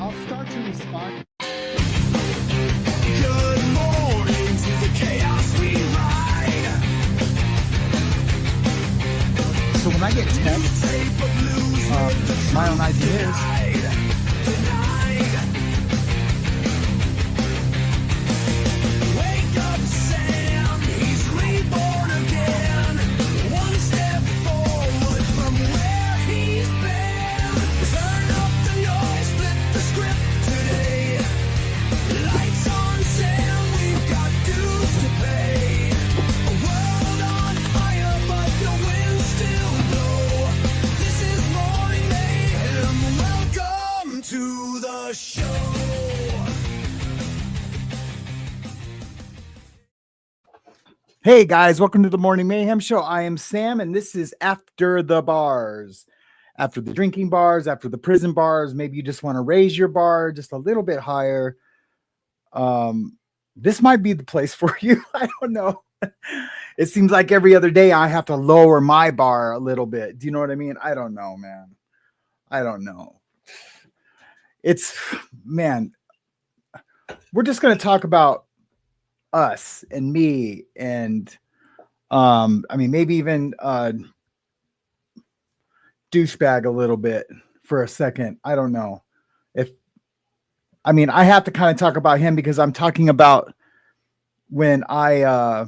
I'll start to respond. Good morning to the chaos we ride. So when I get texts, my own ideas, Wake up, Sam, he's reborn again. One step forward from where he's been. Turn up the noise, flip the script today. Lights on, Sam, we've got dues to pay. A world on fire, but the winds still blow. This is Morning Mayhem, welcome to the show. Hey guys, welcome to the Morning Mayhem Show. I am Sam, and this is After the Bars. After the drinking bars, after the prison bars, maybe you just want to raise your bar just a little bit higher. This might be the place for you. I don't know. It seems like every other day I have to lower my bar a little bit. Do you know what I mean? I don't know, man. I don't know. Man, we're just going to talk about us and me and maybe even douchebag a little bit for a second. I don't know I have to kind of talk about him because I'm talking about when how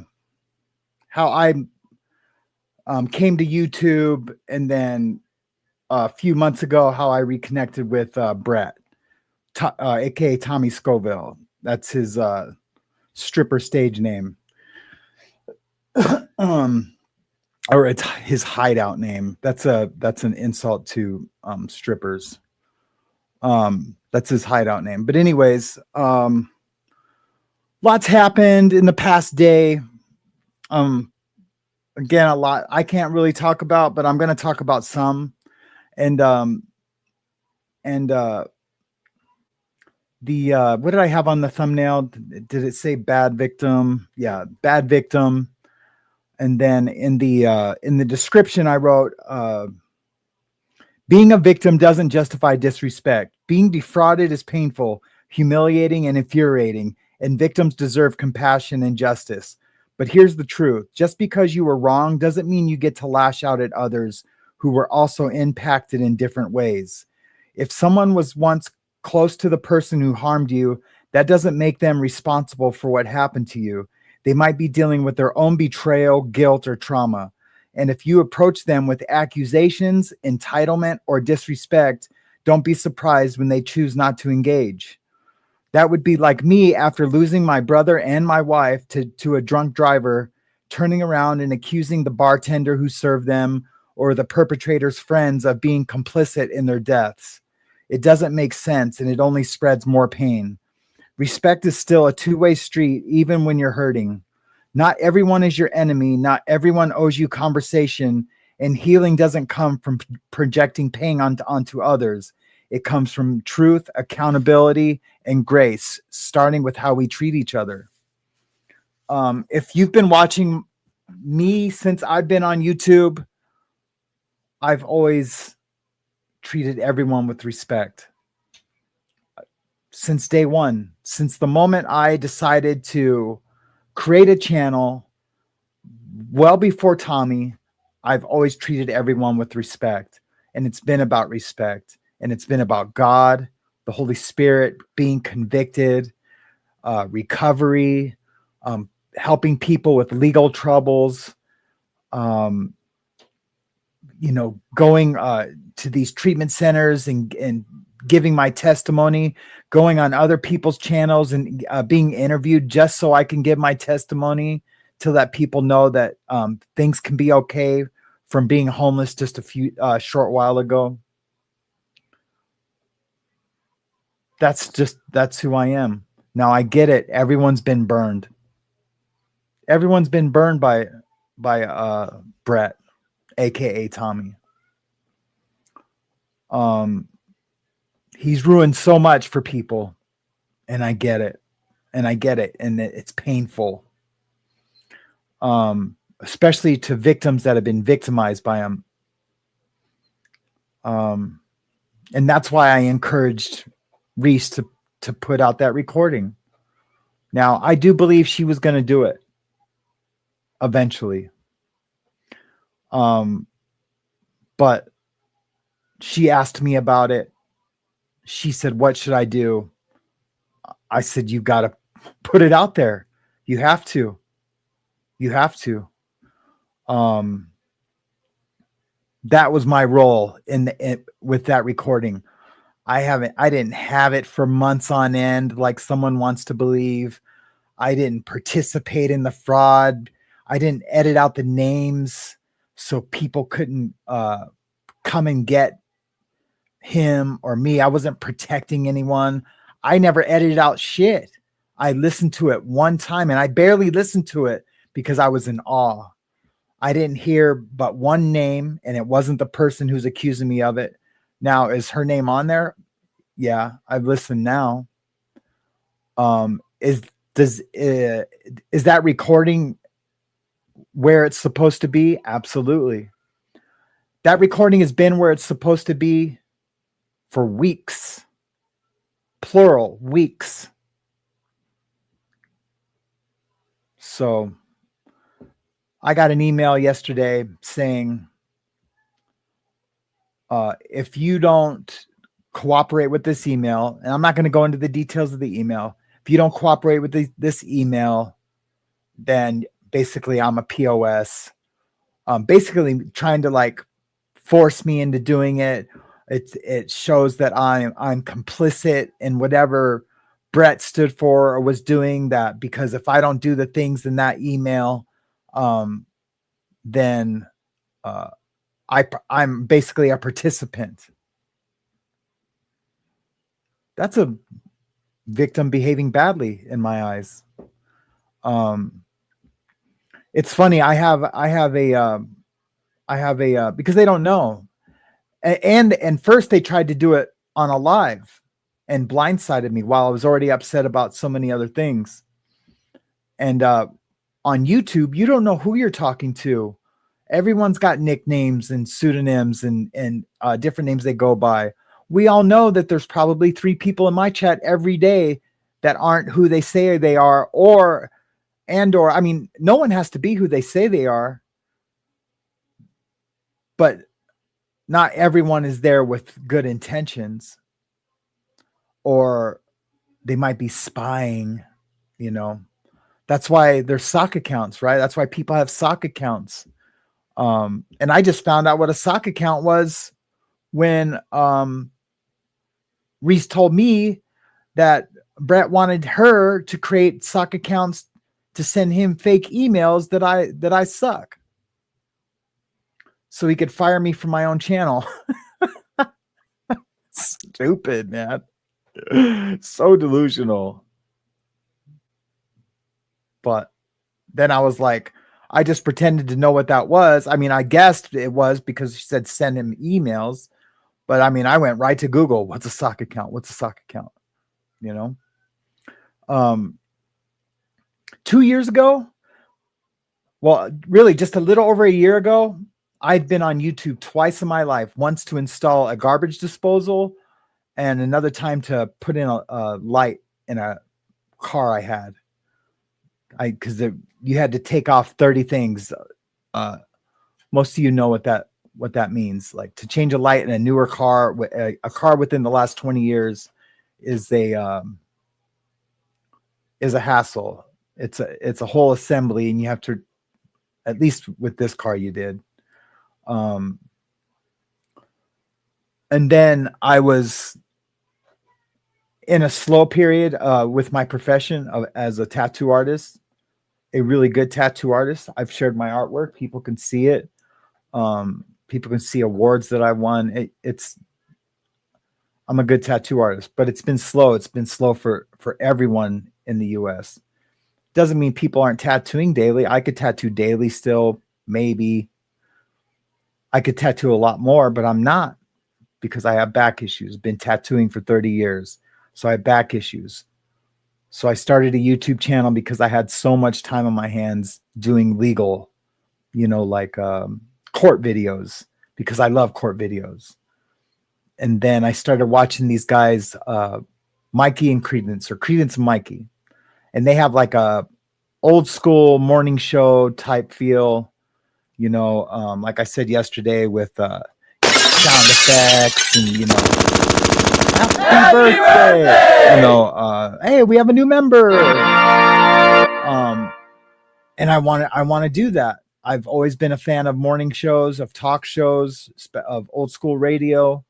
I came to YouTube, and then a few months ago how I reconnected with Bert, aka Tommy Scoville. That's his stripper stage name. Or it's his hideout name. That's an insult to strippers. That's his hideout name. But anyways, lots happened in the past day. Again, a lot I can't really talk about, but I'm going to talk about some. And what did I have on the thumbnail? Did it say bad victim? Yeah, bad victim. And then in the description I wrote, being a victim doesn't justify disrespect. Being defrauded is painful, humiliating, and infuriating, and victims deserve compassion and justice. But here's the truth. Just because you were wrong doesn't mean you get to lash out at others who were also impacted in different ways. If someone was once close to the person who harmed you, that doesn't make them responsible for what happened to you. They might be dealing with their own betrayal, guilt, or trauma. And if you approach them with accusations, entitlement, or disrespect, don't be surprised when they choose not to engage. That would be like me after losing my brother and my wife to a drunk driver, turning around and accusing the bartender who served them or the perpetrator's friends of being complicit in their deaths. It doesn't make sense, and it only spreads more pain. Respect is still a two-way street, even when you're hurting. Not everyone is your enemy. Not everyone owes you conversation, and healing doesn't come from projecting pain onto others. It comes from truth, accountability, and grace, starting with how we treat each other. If you've been watching me since I've been on YouTube, I've always treated everyone with respect. Since day one, since the moment I decided to create a channel, well before Tommy, I've always treated everyone with respect. And it's been about respect. And it's been about God, the Holy Spirit, being convicted, recovery, helping people with legal troubles, going to these treatment centers and giving my testimony, going on other people's channels and being interviewed just so I can give my testimony to let people know that things can be okay from being homeless just a short while ago. That's who I am. Now I get it. Everyone's been burned. Everyone's been burned by Bert, aka Tommy. He's ruined so much for people, and I get it. And it's painful. Especially to victims that have been victimized by him. And that's why I encouraged Reese to put out that recording. Now, I do believe she was going to do it eventually. But she asked me about it. She said, "What should I do?" I said, "You got to put it out there. You have to. You have to." That was my role with that recording. I didn't have it for months on end, like someone wants to believe. I didn't participate in the fraud. I didn't edit out the names so people couldn't come and get him or me. I wasn't protecting anyone. I never edited out shit. I listened to it one time, and I barely listened to it because I was in awe. I didn't hear but one name, and it wasn't the person who's accusing me of it. Now, is her name on there? Yeah, I've listened now. Is that recording where it's supposed to be? Absolutely. That recording has been where it's supposed to be for weeks. Plural, weeks. So I got an email yesterday saying, if you don't cooperate with this email, and I'm not going to go into the details of the email. If you don't cooperate with this email, then basically I'm a POS. Basically trying to like force me into doing it. It shows that I'm complicit in whatever Bert stood for or was doing that, because if I don't do the things in that email, then I'm basically a participant. That's a victim behaving badly in my eyes. It's funny. I have a because they don't know. And first they tried to do it on a live and blindsided me while I was already upset about so many other things. And on YouTube, you don't know who you're talking to. Everyone's got nicknames and pseudonyms and different names they go by. We all know that there's probably 3 people in my chat every day that aren't who they say they are, or I mean, no one has to be who they say they are, but not everyone is there with good intentions, or they might be spying, you know. That's why there's sock accounts, right? That's why people have sock accounts. And I just found out what a sock account was when Reese told me that Bert wanted her to create sock accounts to send him fake emails that I suck, so he could fire me from my own channel. Stupid, man. So delusional. But then I was like, I just pretended to know what that was. I mean, I guessed it was because she said send him emails. But I mean, I went right to Google. What's a sock account? What's a sock account? You know? 2 years ago, well, really just a little over a year ago, I'd been on YouTube twice in my life. Once to install a garbage disposal, and another time to put in a light in a car I had. Because you had to take off 30 things. Most of you know what that means. Like, to change a light in a newer car, a car within the last 20 years is a hassle. It's a whole assembly, and you have to, at least with this car you did. And then I was in a slow period with my profession as a tattoo artist, a really good tattoo artist. I've shared my artwork. People can see it. People can see awards that I won. I'm a good tattoo artist, but it's been slow. It's been slow for everyone in the US. Doesn't mean people aren't tattooing daily. I could tattoo daily still, maybe. I could tattoo a lot more, but I'm not, because I have back issues. Been tattooing for 30 years. So I have back issues. So I started a YouTube channel because I had so much time on my hands doing legal, like court videos, because I love court videos. And then I started watching these guys Mikey and Credence, or Credence and Mikey. And they have like a old school morning show type feel, like I said yesterday, with sound effects and, happy birthday. Hey, we have a new member. And I want to do that. I've always been a fan of morning shows, of talk shows, of old school radio.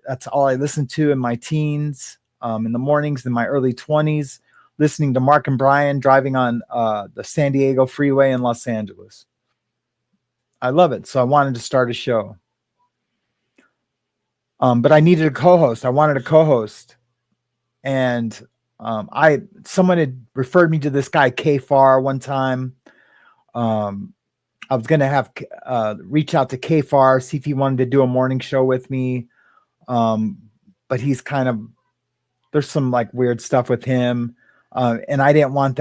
That's all I listened to in my teens, in the mornings, in my early 20s, listening to Mark and Brian driving on the San Diego freeway in Los Angeles. I love it. So I wanted to start a show. But I needed a co-host. I wanted a co-host. And someone had referred me to this guy, K-Far, one time. I was going to have reach out to K-Far, see if he wanted to do a morning show with me. But he's there's some like weird stuff with him. And I didn't want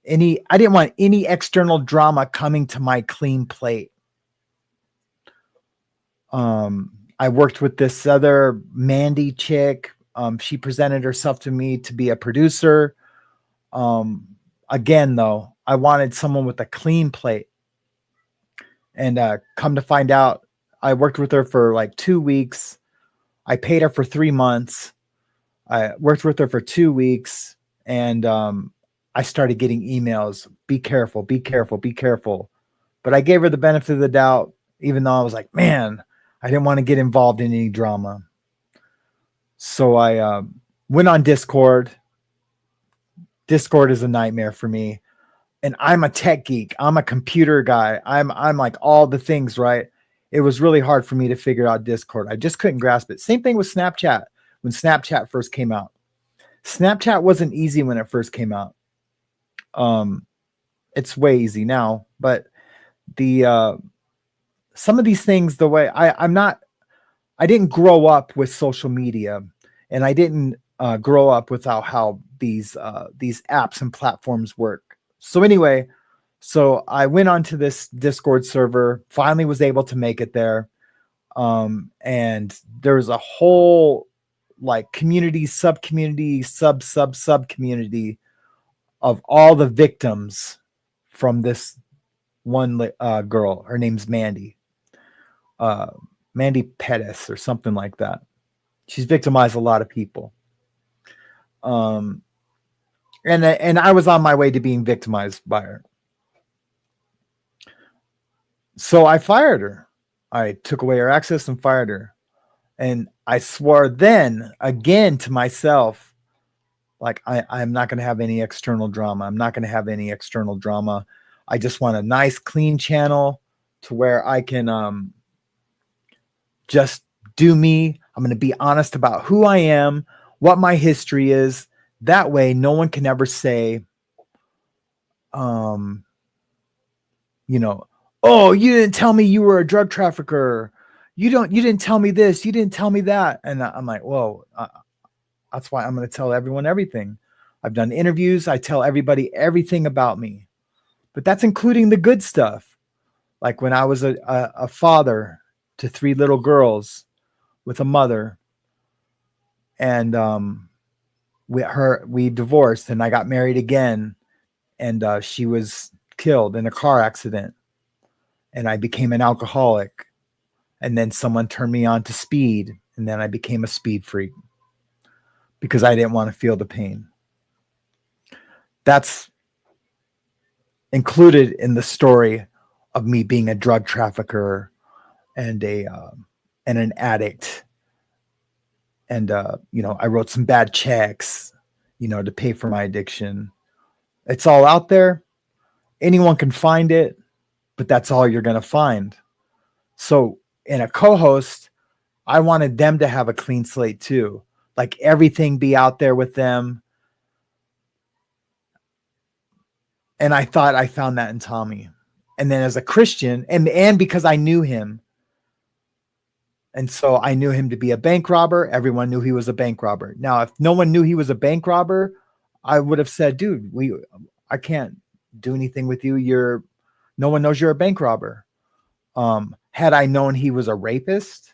any external drama coming to my clean plate. I worked with this other Mandy chick. She presented herself to me to be a producer. Again, though, I wanted someone with a clean plate. And come to find out, I worked with her for like 2 weeks. I paid her for 3 months. I worked with her for 2 weeks. And I started getting emails. Be careful, be careful, be careful. But I gave her the benefit of the doubt, even though I was like, man, I didn't want to get involved in any drama. So I went on Discord. Discord is a nightmare for me. And I'm a tech geek. I'm a computer guy. I'm like all the things, right? It was really hard for me to figure out Discord. I just couldn't grasp it. Same thing with Snapchat. When Snapchat first came out. Snapchat wasn't easy when it first came out. It's way easy now. But the some of these things, the way I didn't grow up with social media, and I didn't grow up without how these apps and platforms work. So anyway, I went onto this Discord server, finally was able to make it there. And there's a whole like community, sub-community, sub-community of all the victims from this one girl. Her name's Mandy. Mandy Pettis or something like that. She's victimized a lot of people. And I was on my way to being victimized by her. So I fired her. I took away her access and fired her. And I swore then again to myself, like, I'm not going to have any external drama. I'm not going to have any external drama. I just want a nice, clean channel to where I can just do me. I'm going to be honest about who I am, what my history is. That way, no one can ever say, oh, you didn't tell me you were a drug trafficker. You didn't tell me this. You didn't tell me that. And I'm like, whoa, that's why I'm going to tell everyone everything. I've done interviews. I tell everybody everything about me, but that's including the good stuff. Like when I was a father to 3 little girls with a mother, and we divorced, and I got married again, and she was killed in a car accident, and I became an alcoholic, and then someone turned me on to speed, and then I became a speed freak because I didn't want to feel the pain. That's included in the story of me being a drug trafficker and an addict. And, I wrote some bad checks, to pay for my addiction. It's all out there. Anyone can find it, but that's all you're going to find. So in a co-host, I wanted them to have a clean slate too. Like everything be out there with them. And I thought I found that in Tommy. And then as a Christian, and because I knew him, and so I knew him to be a bank robber. Everyone knew he was a bank robber. Now, if no one knew he was a bank robber, I would have said, dude, I can't do anything with you. No one knows you're a bank robber. Had I known he was a rapist,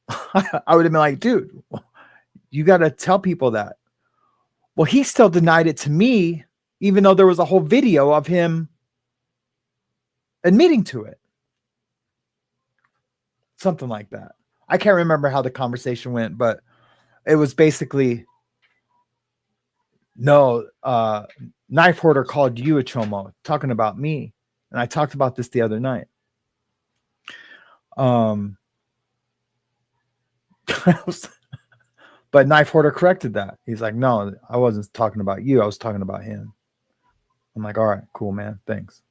I would have been like, dude, You got to tell people that. Well, he still denied it to me, even though there was a whole video of him admitting to it. Something like that. I can't remember how the conversation went, but it was basically, no, Knife Hoarder called you a chomo, talking about me. And I talked about this the other night. But Knife Hoarder corrected that. He's like, no, I wasn't talking about you. I was talking about him. I'm like, all right, cool, man. Thanks.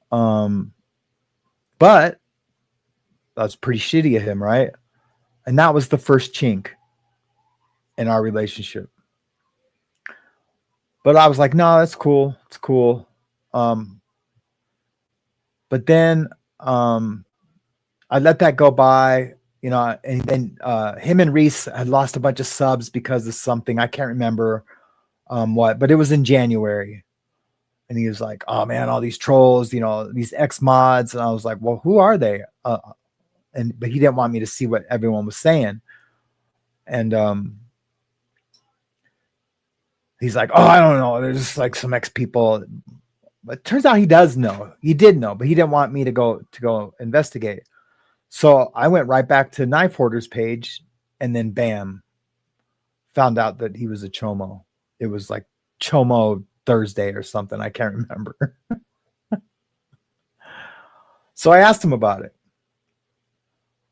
But that's pretty shitty of him, right? And that was the first chink in our relationship. But I was like, no, that's cool. It's cool. But then I let that go by, you know, and then him and Reese had lost a bunch of subs because of something. I can't remember what, but it was in January. And he was like, oh man, all these trolls, you know, these ex mods. And I was like, well, who are they? But he didn't want me to see what everyone was saying. And he's like, oh, I don't know. There's just like some ex people. But it turns out he does know. He did know, but he didn't want me to go investigate. So I went right back to Knife Hoarder's page, and then bam, found out that he was a chomo. It was like Chomo Thursday or something. I can't remember. So I asked him about it.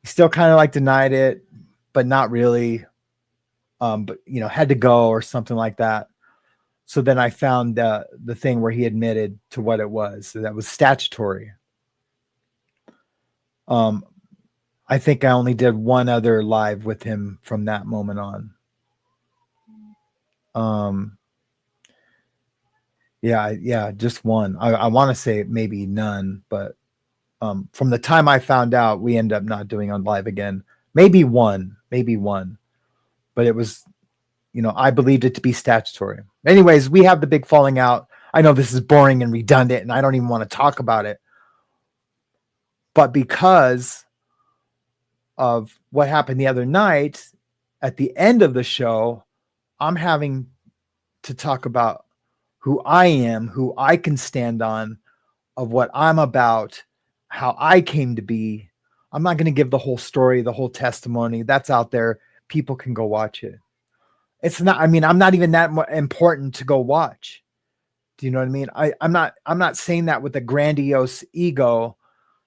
He still kind of like denied it, but not really. But you know, had to go or something like that. So then I found the thing where he admitted to what it was. So that was statutory. I think I only did one other live with him from that moment on. Yeah, just one. I want to say maybe none, but from the time I found out, we ended up not doing on live again. Maybe one, but it was, you know, I believed it to be statutory. Anyways, we have the big falling out. I know this is boring and redundant, and I don't even want to talk about it. But because of what happened the other night, at the end of the show, I'm having to talk about who I am, who I can stand on, of what I'm about, how I came to be. I'm not going to give the whole story, the whole testimony. That's out there. People can go watch it. It's not, I mean, I'm not even that important to go watch. Do you know what I mean? I'm not saying that with a grandiose ego,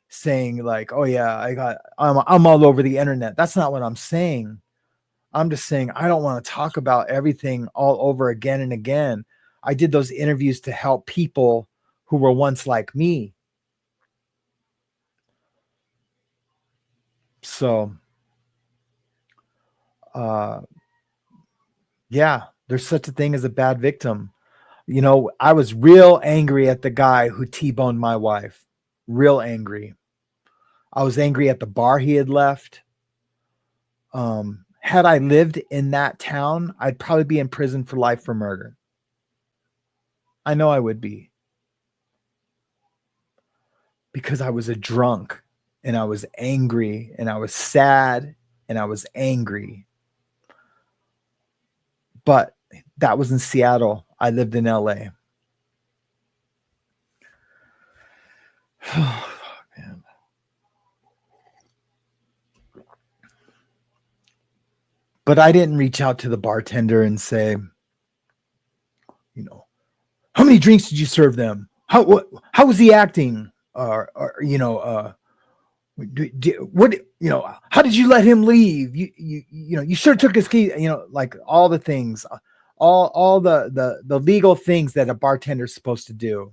saying like, oh yeah, I'm all over the internet. That's not what I'm saying. I'm just saying, I don't want to talk about everything all over again and again. I did those interviews to help people who were once like me. So, yeah, there's such a thing as a bad victim. You know, I was real angry at the guy who T-boned my wife. Real angry. I was angry at the bar he had left. Had I lived in that town, I'd probably be in prison for life for murder. I know I would be. Because I was a drunk, and I was angry, and I was sad, and I was angry. But that was in Seattle. I lived in LA. Oh, man. But I didn't reach out to the bartender and say, you know, how many drinks did you serve them? How was he acting? Or you know, what, you know, how did you let him leave? You know, you sure took his key, you know, like all the things, all the legal things that a bartender's supposed to do.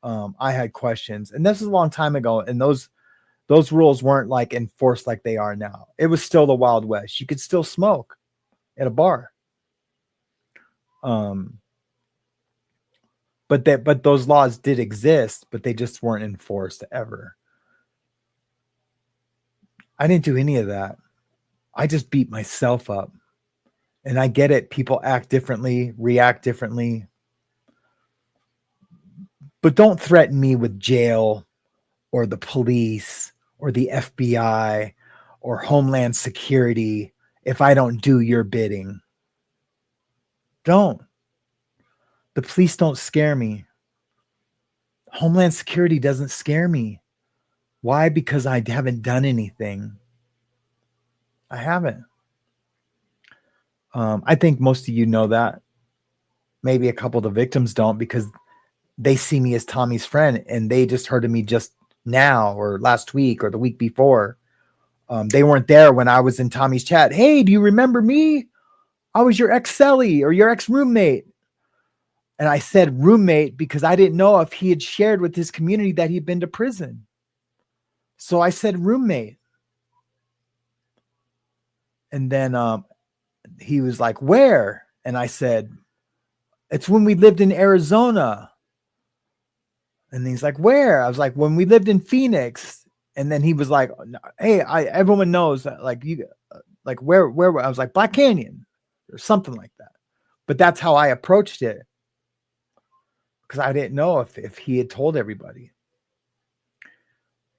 I had questions, and this is a long time ago, and those rules weren't like enforced like they are now. It was still the Wild West. You could still smoke at a bar. But those laws did exist, but they just weren't enforced ever. I didn't do any of that. I just beat myself up. And I get it. People act differently, react differently. But don't threaten me with jail or the police or the FBI or Homeland Security if I don't do your bidding. Don't. The police don't scare me. Homeland Security doesn't scare me. Why? Because I haven't done anything. I haven't. I think most of you know that. Maybe a couple of the victims don't, because they see me as Tommy's friend and they just heard of me just now or last week or the week before. They weren't there when I was in Tommy's chat. Hey, do you remember me? I was your ex-cellie or your ex-roommate. And I said roommate because I didn't know if he had shared with his community that he'd been to prison. So I said roommate. And then he was like, where? And I said, it's when we lived in Arizona. And he's like, where? I was like, when we lived in Phoenix. And then he was like, hey, everyone knows that, like, you, like where I was like, Black Canyon or something like that. But that's how I approached it, because I didn't know if he had told everybody.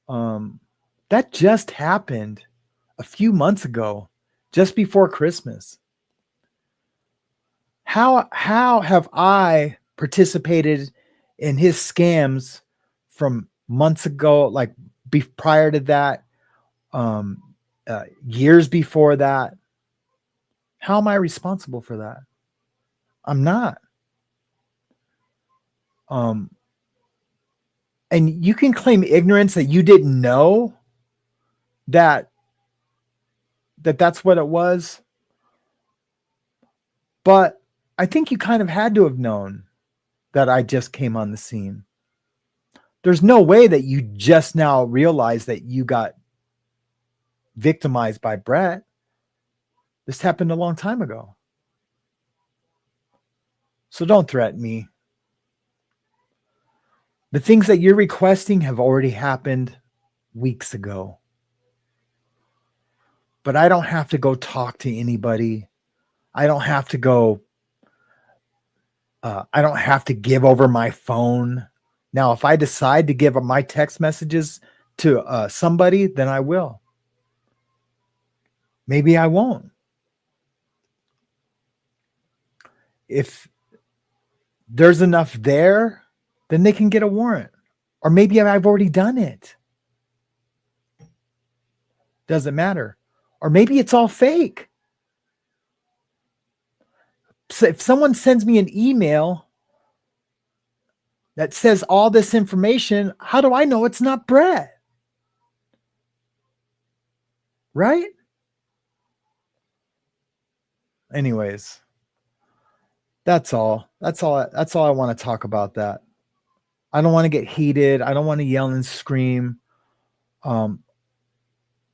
That just happened a few months ago, just before Christmas. How have I participated in his scams from months ago, like prior to that, years before that? How am I responsible for that? I'm not. And you can claim ignorance that you didn't know that's what it was. But I think you kind of had to have known that I just came on the scene. There's no way that you just now realize that you got victimized by Brett. This happened a long time ago. So don't threaten me. The things that you're requesting have already happened weeks ago. But I don't have to go talk to anybody. I don't have to go. I don't have to give over my phone. Now, if I decide to give up my text messages to somebody, then I will. Maybe I won't. If there's enough there, then they can get a warrant. Or maybe I've already done it. Doesn't matter. Or maybe it's all fake. So if someone sends me an email that says all this information, how do I know it's not Brett? Right? Anyways, that's all. That's all I want to talk about that. I don't want to get heated. I don't want to yell and scream.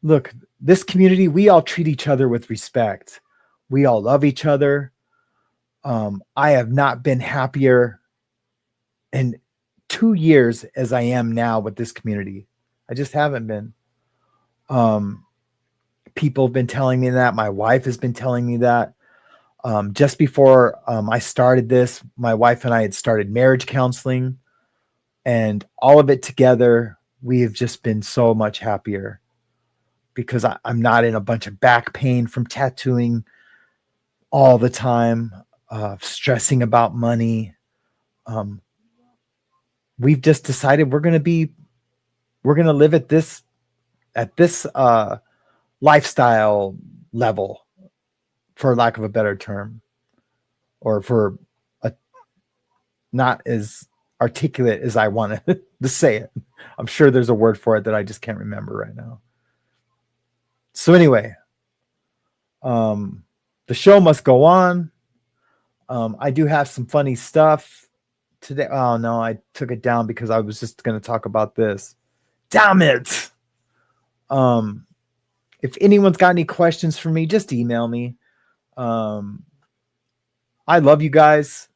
Look, this community, we all treat each other with respect. We all love each other. I have not been happier in 2 years as I am now with this community. I just haven't been. People have been telling me that. My wife has been telling me that. Just before I started this, my wife and I had started marriage counseling, and all of it together, we have just been so much happier because I'm not in a bunch of back pain from tattooing all the time, stressing about money. We've just decided we're going to live at this lifestyle level, for lack of a better term, or for not as articulate as I wanted to say it. I'm sure there's a word for it that I just can't remember right now. So anyway, the show must go on. I do have some funny stuff today. Oh no, I took it down because I was just going to talk about this. Damn it. If anyone's got any questions for me, just email me. I love you guys.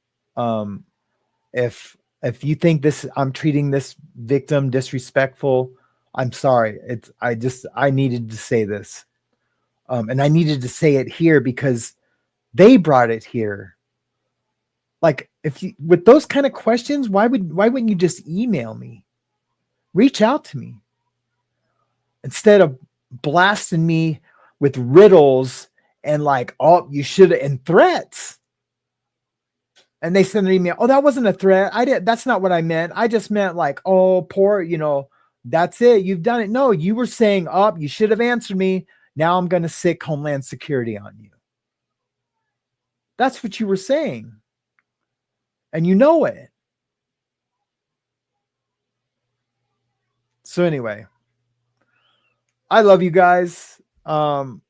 If you think I'm treating this victim disrespectful, I'm sorry. I needed to say this. And I needed to say it here because they brought it here. Like, with those kind of questions, why wouldn't you just email me? Reach out to me instead of blasting me with riddles and like, oh, you should have, and threats. And they send an email. Oh, that wasn't a threat. That's not what I meant. I just meant like, oh, poor, that's it. You've done it. No, you were saying, oh, you should have answered me. Now I'm going to sick Homeland Security on you. That's what you were saying. And you know it. So anyway, I love you guys. And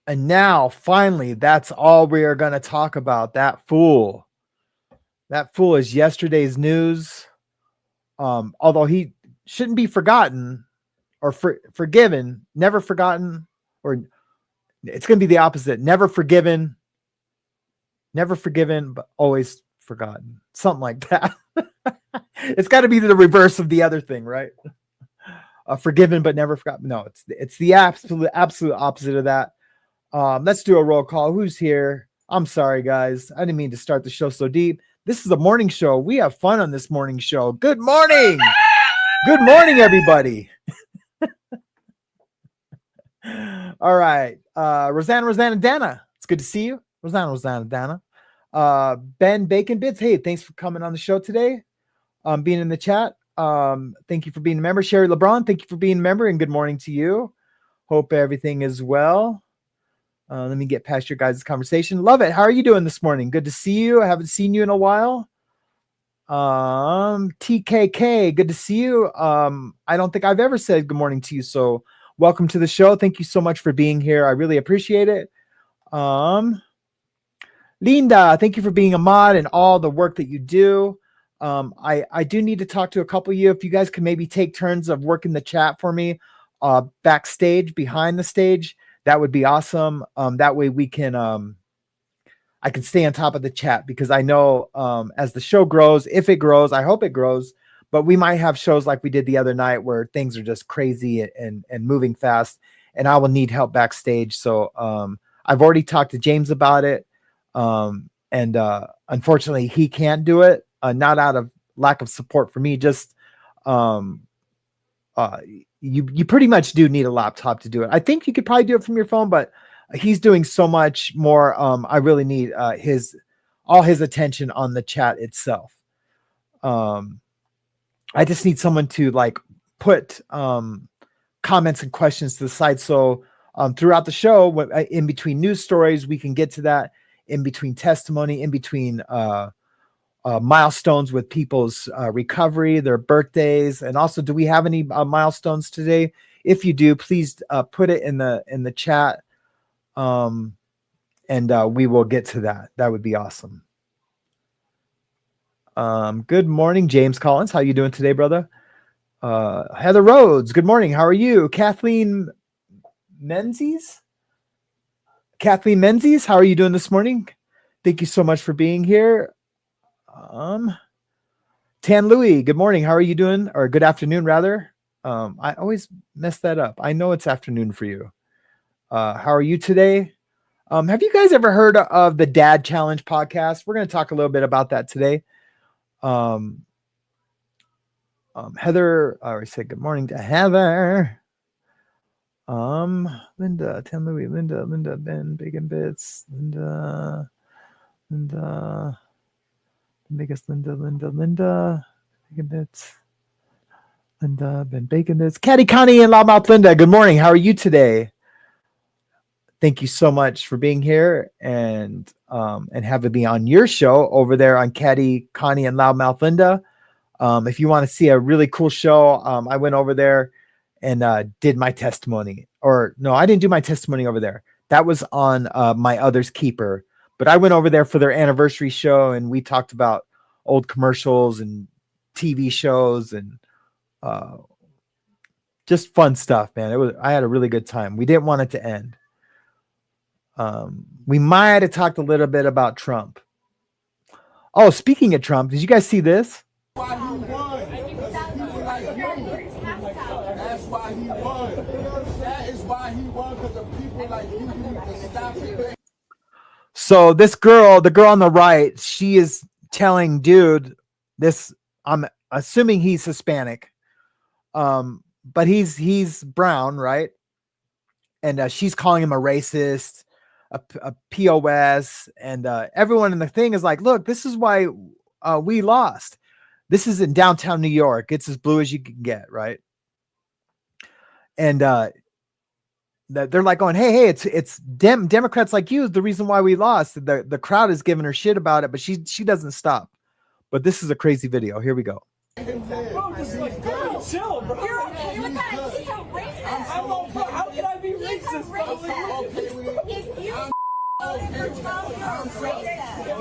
now finally, that's all we are going to talk about. That fool is yesterday's news. Although he shouldn't be forgotten or forgiven, never forgotten, or it's going to be the opposite. Never forgiven, but always forgotten. Something like that. It's got to be the reverse of the other thing, right? Forgiven, but never forgotten. No, it's the absolute opposite of that. Let's do a roll call. Who's here? I'm sorry, guys. I didn't mean to start the show so deep. This is a morning show. We have fun on this morning show. Good morning. Good morning, everybody. All right. Rosanna, Dana. It's good to see you. Rosanna, Dana. Ben Bacon Bits. Hey, thanks for coming on the show today. Being in the chat. Thank you for being a member. Sherry LeBron, thank you for being a member, and good morning to you. Hope everything is well. Let me get past your guys' conversation. Love it. How are you doing this morning? Good to see you. I haven't seen you in a while. TKK, good to see you. I don't think I've ever said good morning to you. So welcome to the show. Thank you so much for being here. I really appreciate it. Linda, thank you for being a mod and all the work that you do. I do need to talk to a couple of you. If you guys can maybe take turns of working the chat for me, backstage, behind the stage, that would be awesome. That way we can, I can stay on top of the chat, because I know, as the show grows, if it grows, I hope it grows, but we might have shows like we did the other night where things are just crazy and moving fast, and I will need help backstage. So, I've already talked to James about it. Unfortunately he can't do it. Not out of lack of support for me, just you pretty much do need a laptop to do it. I think you could probably do it from your phone, but he's doing so much more. I really need all his attention on the chat itself. I just need someone to like put comments and questions to the side. So throughout the show, in between news stories, we can get to that, in between testimony, in between milestones with people's recovery, their birthdays, and also, do we have any milestones today? If you do, please put it in the chat, and we will get to that. That would be awesome. Good morning, James Collins. How you doing today, brother? Heather Rhodes. Good morning. How are you? Kathleen Menzies. How are you doing this morning? Thank you so much for being here. Tan Louie, good morning. How are you doing? Or good afternoon, rather. I always mess that up. I know it's afternoon for you. How are you today? Have you guys ever heard of the Dad Challenge podcast? We're going to talk a little bit about that today. Heather, I said good morning to Heather. Linda, Tan Louie, Linda, Ben, Bacon Bits, Linda, biggest Linda, Bacon Bits, Linda, Ben, Bacon Bits, Caddy Connie, and Loudmouth Linda. Good morning. How are you today? Thank you so much for being here and having me on your show over there on Caddy Connie and Loudmouth Linda. If you want to see a really cool show, I went over there and did my testimony. Or no, I didn't do my testimony over there. That was on My Other's Keeper. But I went over there for their anniversary show, and we talked about old commercials and TV shows and just fun stuff, man. I had a really good time. We didn't want it to end. We might have talked a little bit about Trump. Oh, speaking of Trump, did you guys see this? Why he won. That's why he won. That is why he won, because the people like you need to stop it. So this girl, the girl on the right, she is telling dude this, I'm assuming he's Hispanic, but he's brown, right? and she's calling him a racist, a POS, and everyone in the thing is like, look, this is why we lost. This is in downtown New York. It's as blue as you can get, right? And they're like going, hey, it's Democrats like you is the reason why we lost. The crowd is giving her shit about it, but she doesn't stop. But this is a crazy video. Here we go. Bro, just like, bro, chill, bro. You're okay with that? He's a racist. I won't, bro. How can I be He's a racist, bro? racist. If you voted for Trump, you're a racist.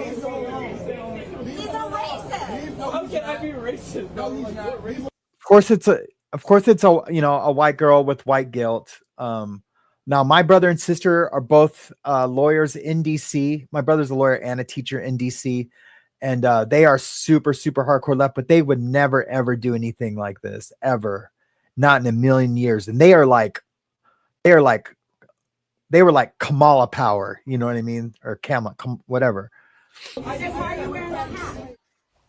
He's a racist. How can I be racist? No, he's not. Of course it's a a white girl with white guilt. Now my brother and sister are both lawyers in DC. My brother's a lawyer and a teacher in DC, and they are super hardcore left, but they would never ever do anything like this ever, not in a million years. And they were like Kamala power, you know what I mean, or Kamala, whatever.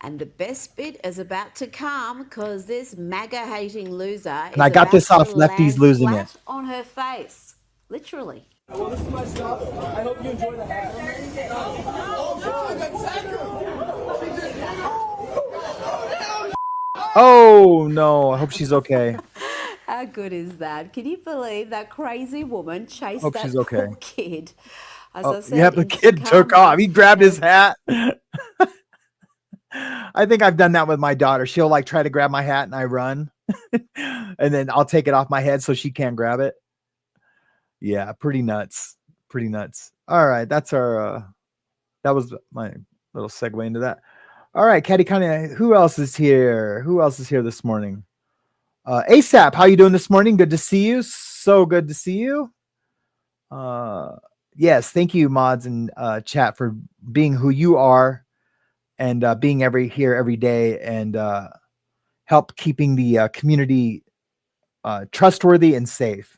And the best bit is about to come because this MAGA-hating loser And I got this off Lefties Losing It on her face, literally. Well, this is my stuff. I hope you enjoy the hat. Oh no, I hope she's okay. How good is that? Can you believe that crazy woman chased Hope that she's okay. poor kid? As Oh, I said, yeah, the it's kid took karma. off. He grabbed his hat. I think I've done that with my daughter. She'll like try to grab my hat and I run and then I'll take it off my head so she can't grab it. Yeah, pretty nuts. Pretty nuts. All right. That's our, that was my little segue into that. All right, Caddy Connie, who else is here? Who else is here this morning? ASAP, how you doing this morning? Good to see you. So good to see you. Yes, thank you, mods and chat, for being who you are and being here every day and help keeping the community trustworthy and safe.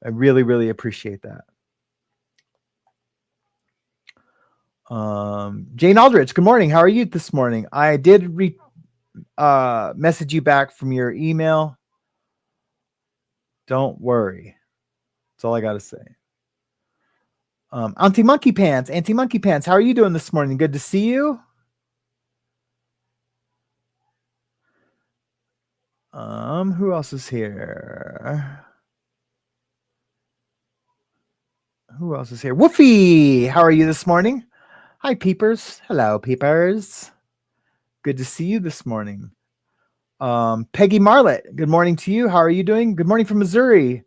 I really appreciate that. Jane Aldrich, good morning. How are you this morning? I did message you back from your email. Don't worry. That's all I got to say. Auntie Monkey Pants, how are you doing this morning? Good to see you. Who else is here? Who else is here? Woofy, how are you this morning? Hi, peepers. Hello, peepers. Good to see you this morning. Peggy Marlett, good morning to you. How are you doing? Good morning from Missouri.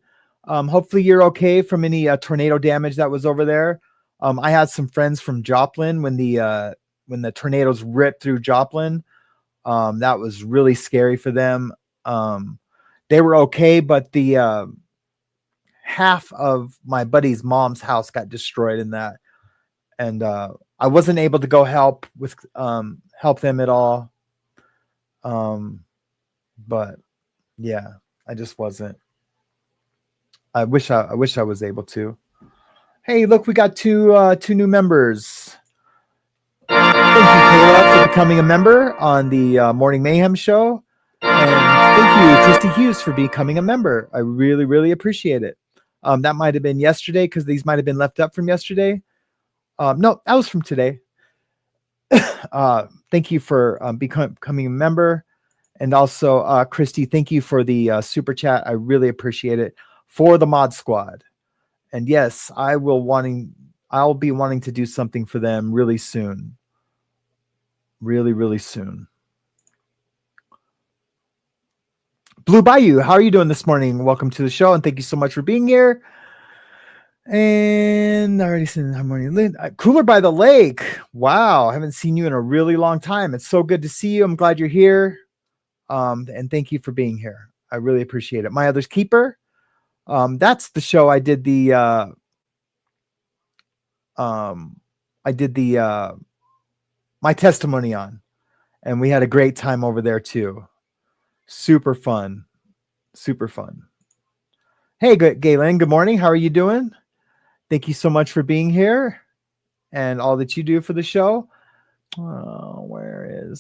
Hopefully you're okay from any tornado damage that was over there. I had some friends from Joplin when the tornadoes ripped through Joplin. That was really scary for them. They were okay, but the half of my buddy's mom's house got destroyed in that. And I wasn't able to go help them at all. But yeah, I just wasn't. I wish I was able to. Hey, look, we got two new members. Thank you, Kayla, for becoming a member on the Morning Mayhem show. And thank you, Christy Hughes, for becoming a member. I really appreciate it. That might have been yesterday because these might have been left up from yesterday. No, that was from today. Thank you for becoming a member. And also, Christy, thank you for the super chat. I really appreciate it for the mod squad. And yes, I'll be wanting to do something for them really soon. Really soon. Blue Bayou, how are you doing this morning? Welcome to the show, and thank you so much for being here. And I already said good morning. Cooler by the Lake. Wow, I haven't seen you in a really long time. It's so good to see you. I'm glad you're here. And thank you for being here. I really appreciate it. My Other's Keeper. That's the show I did my testimony on, and we had a great time over there too. Super fun. Hey, Galen, good morning. How are you doing? Thank you so much for being here and all that you do for the show. I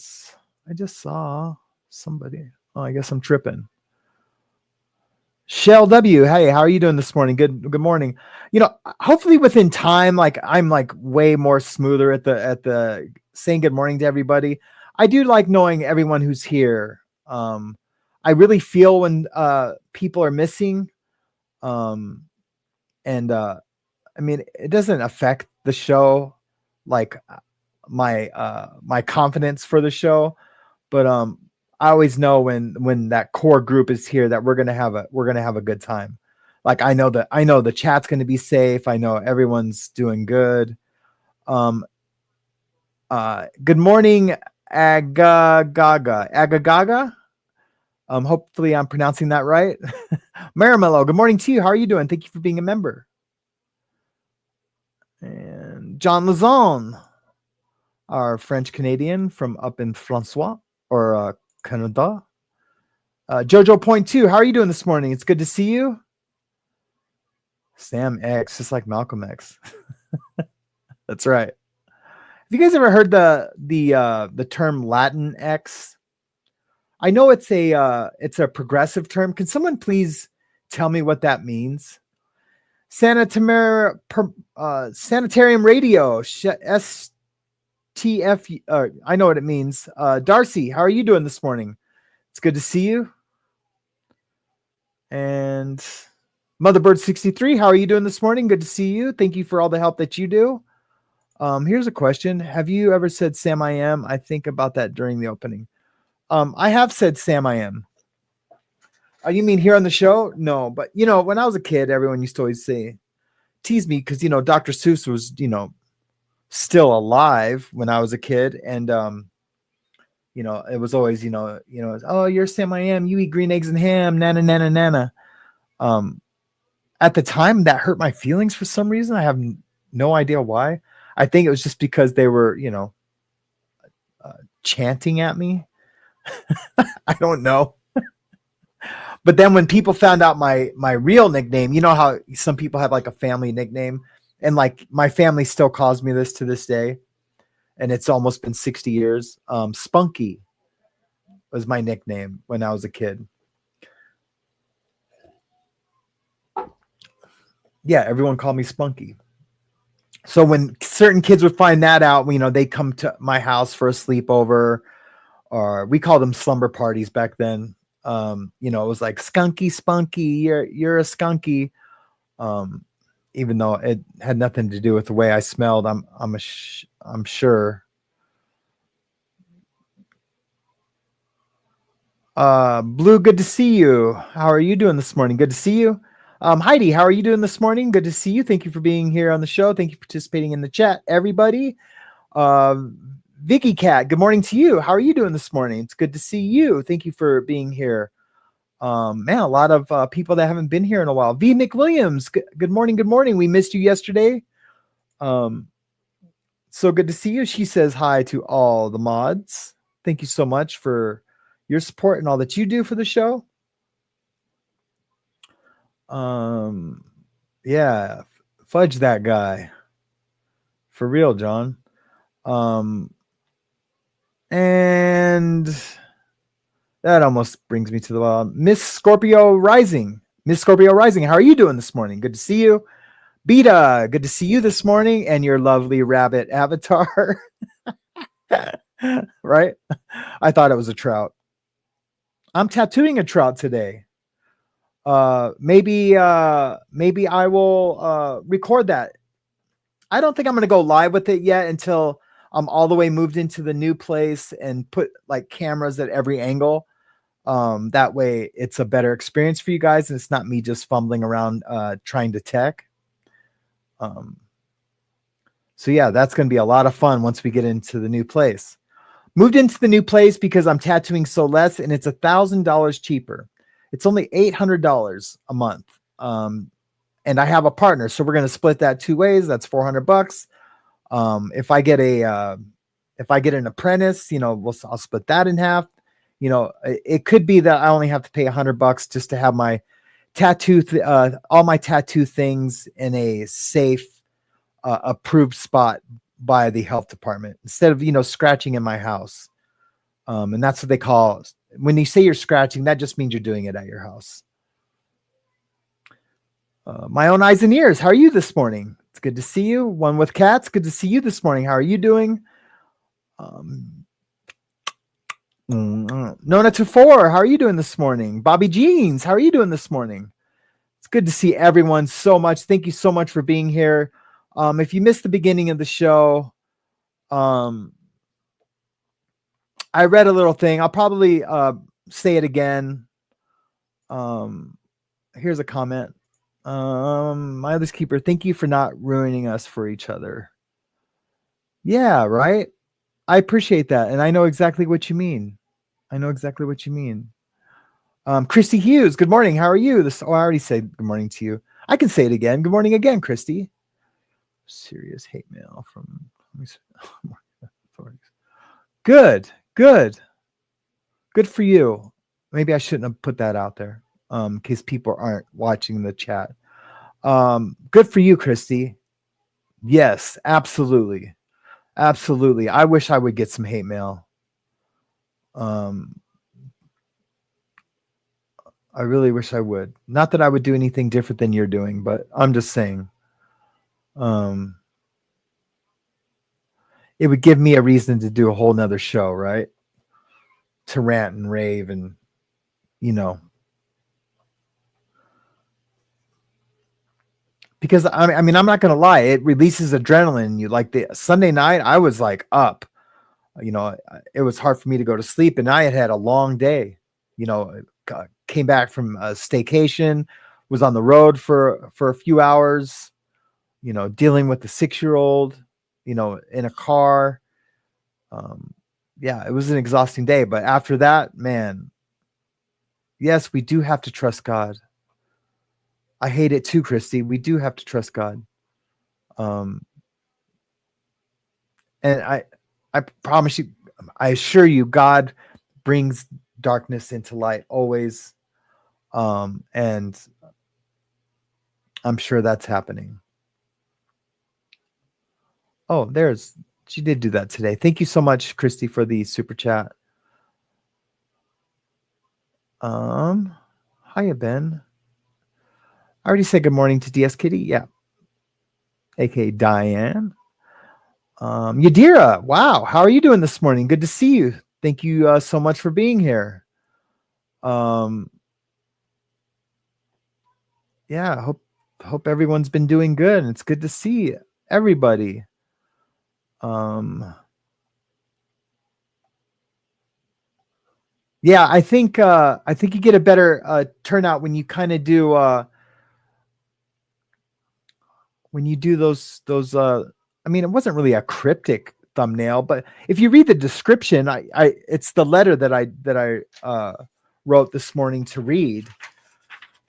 just saw somebody. Oh, I guess I'm tripping. Shell W, hey, how are you doing this morning? Good morning. You know, hopefully within time, like I'm like way more smoother at the saying good morning to everybody. I do like knowing everyone who's here. I really feel when people are missing. And I mean, it doesn't affect the show, like my confidence for the show, but I always know when that core group is here that we're gonna have a good time. Like I know the chat's gonna be safe. I know everyone's doing good. Good morning, Agagaga. Hopefully I'm pronouncing that right. Marimello, good morning to you. How are you doing? Thank you for being a member. And John Lazone, our French Canadian from up in Francois or Canada. Jojo Point 2, how are you doing this morning? It's good to see you. Sam X, just like Malcolm X. That's right. Have you guys ever heard the term Latin X? I know it's a progressive term. Can someone please tell me what that means? Sanitarium Radio, STF. I know what it means. Darcy, how are you doing this morning? It's good to see you. And Motherbird 63, how are you doing this morning? Good to see you. Thank you for all the help that you do. Here's a question. Have you ever said Sam I am? I think about that during the opening. I have said Sam I am. You mean here on the show? No, but you know, when I was a kid, everyone used to always tease me because, you know, Dr. Seuss was, you know, still alive when I was a kid. And, you know, it was always, oh, you're Sam I am. You eat green eggs and ham. Nana, nana, nana. At the time, that hurt my feelings for some reason. I have no idea why. I think it was just because they were, you know, chanting at me. I don't know. But then when people found out my real nickname, you know how some people have like a family nickname, and like my family still calls me this to this day, and it's almost been 60 years. Spunky was my nickname when I was a kid. Yeah, everyone called me Spunky. So when certain kids would find that out, you know, they come to my house for a sleepover, or we called them slumber parties back then. You know, it was like skunky, spunky, you're a skunky. Even though it had nothing to do with the way I smelled, I'm sure. Blue, good to see you. How are you doing this morning? Good to see you. Heidi, how are you doing this morning? Good to see you. Thank you for being here on the show. Thank you for participating in the chat, everybody. Vicky Cat, good morning to you. How are you doing this morning? It's good to see you. Thank you for being here. Man, a lot of people that haven't been here in a while. V McWilliams, good morning. Good morning. We missed you yesterday. So good to see you. She says hi to all the mods. Thank you so much for your support and all that you do for the show. Yeah, fudge that guy. For real, John. And that almost brings me to the Miss Scorpio Rising. Miss Scorpio Rising, how are you doing this morning? Good to see you. Beta, good to see you this morning, and your lovely rabbit avatar. Right? I thought it was a trout. I'm tattooing a trout today. Maybe I will record that. I don't think I'm going to go live with it yet until I'm all the way moved into the new place and put like cameras at every angle. That way it's a better experience for you guys, and it's not me just fumbling around trying to tech. So yeah, that's going to be a lot of fun once we get into the new place. Moved into the new place because I'm tattooing so less, and it's $1,000 cheaper. It's only $800 a month. And I have a partner, so we're going to split that 2 ways. That's $400. If I get an apprentice, you know, I'll split that in half. You know, it could be that I only have to pay $100 just to have my tattoo, all my tattoo things in a safe, approved spot by the health department instead of, you know, scratching in my house. And that's what they call, when you say you're scratching, that just means you're doing it at your house. My own eyes and ears. How are you this morning? It's good to see you. One with cats. Good to see you this morning. How are you doing? Nona24, how are you doing this morning? Bobby Jeans, how are you doing this morning? It's good to see everyone so much. Thank you so much for being here. If you missed the beginning of the show, I read a little thing. I'll probably say it again. Here's a comment. My other's keeper, thank you for not ruining us for each other. Yeah, right. I appreciate that. And I know exactly what you mean. Christy Hughes, good morning. How are you? I already said good morning to you. I can say it again. Good morning again, Christy. Serious hate mail from Good for you. Maybe I shouldn't have put that out there in case people aren't watching the chat. Good for you, Christy. Yes, absolutely. I wish I would get some hate mail. I really wish I would. Not that I would do anything different than you're doing, but I'm just saying. It would give me a reason to do a whole nother show, right? To rant and rave and, because I mean, I'm not going to lie. It releases adrenaline. You like the Sunday night, I was like up, it was hard for me to go to sleep and I had a long day, came back from a staycation, was on the road for a few hours, dealing with the 6-year-old, in a car. Yeah, it was an exhausting day, but after that, man, yes, we do have to trust God. I hate it too, Christy. We do have to trust God. And I promise you, I assure you, God brings darkness into light always. And I'm sure that's happening. Oh, she did do that today. Thank you so much, Christy, for the super chat. Hiya, Ben. I already said good morning to DS Kitty. Yeah. AKA Diane. Yadira, wow. How are you doing this morning? Good to see you. Thank you so much for being here. Yeah, hope everyone's been doing good. And it's good to see everybody. Yeah, I think you get a better turnout when you kind of do those I mean, it wasn't really a cryptic thumbnail, but if you read the description, it's the letter that I wrote this morning to read,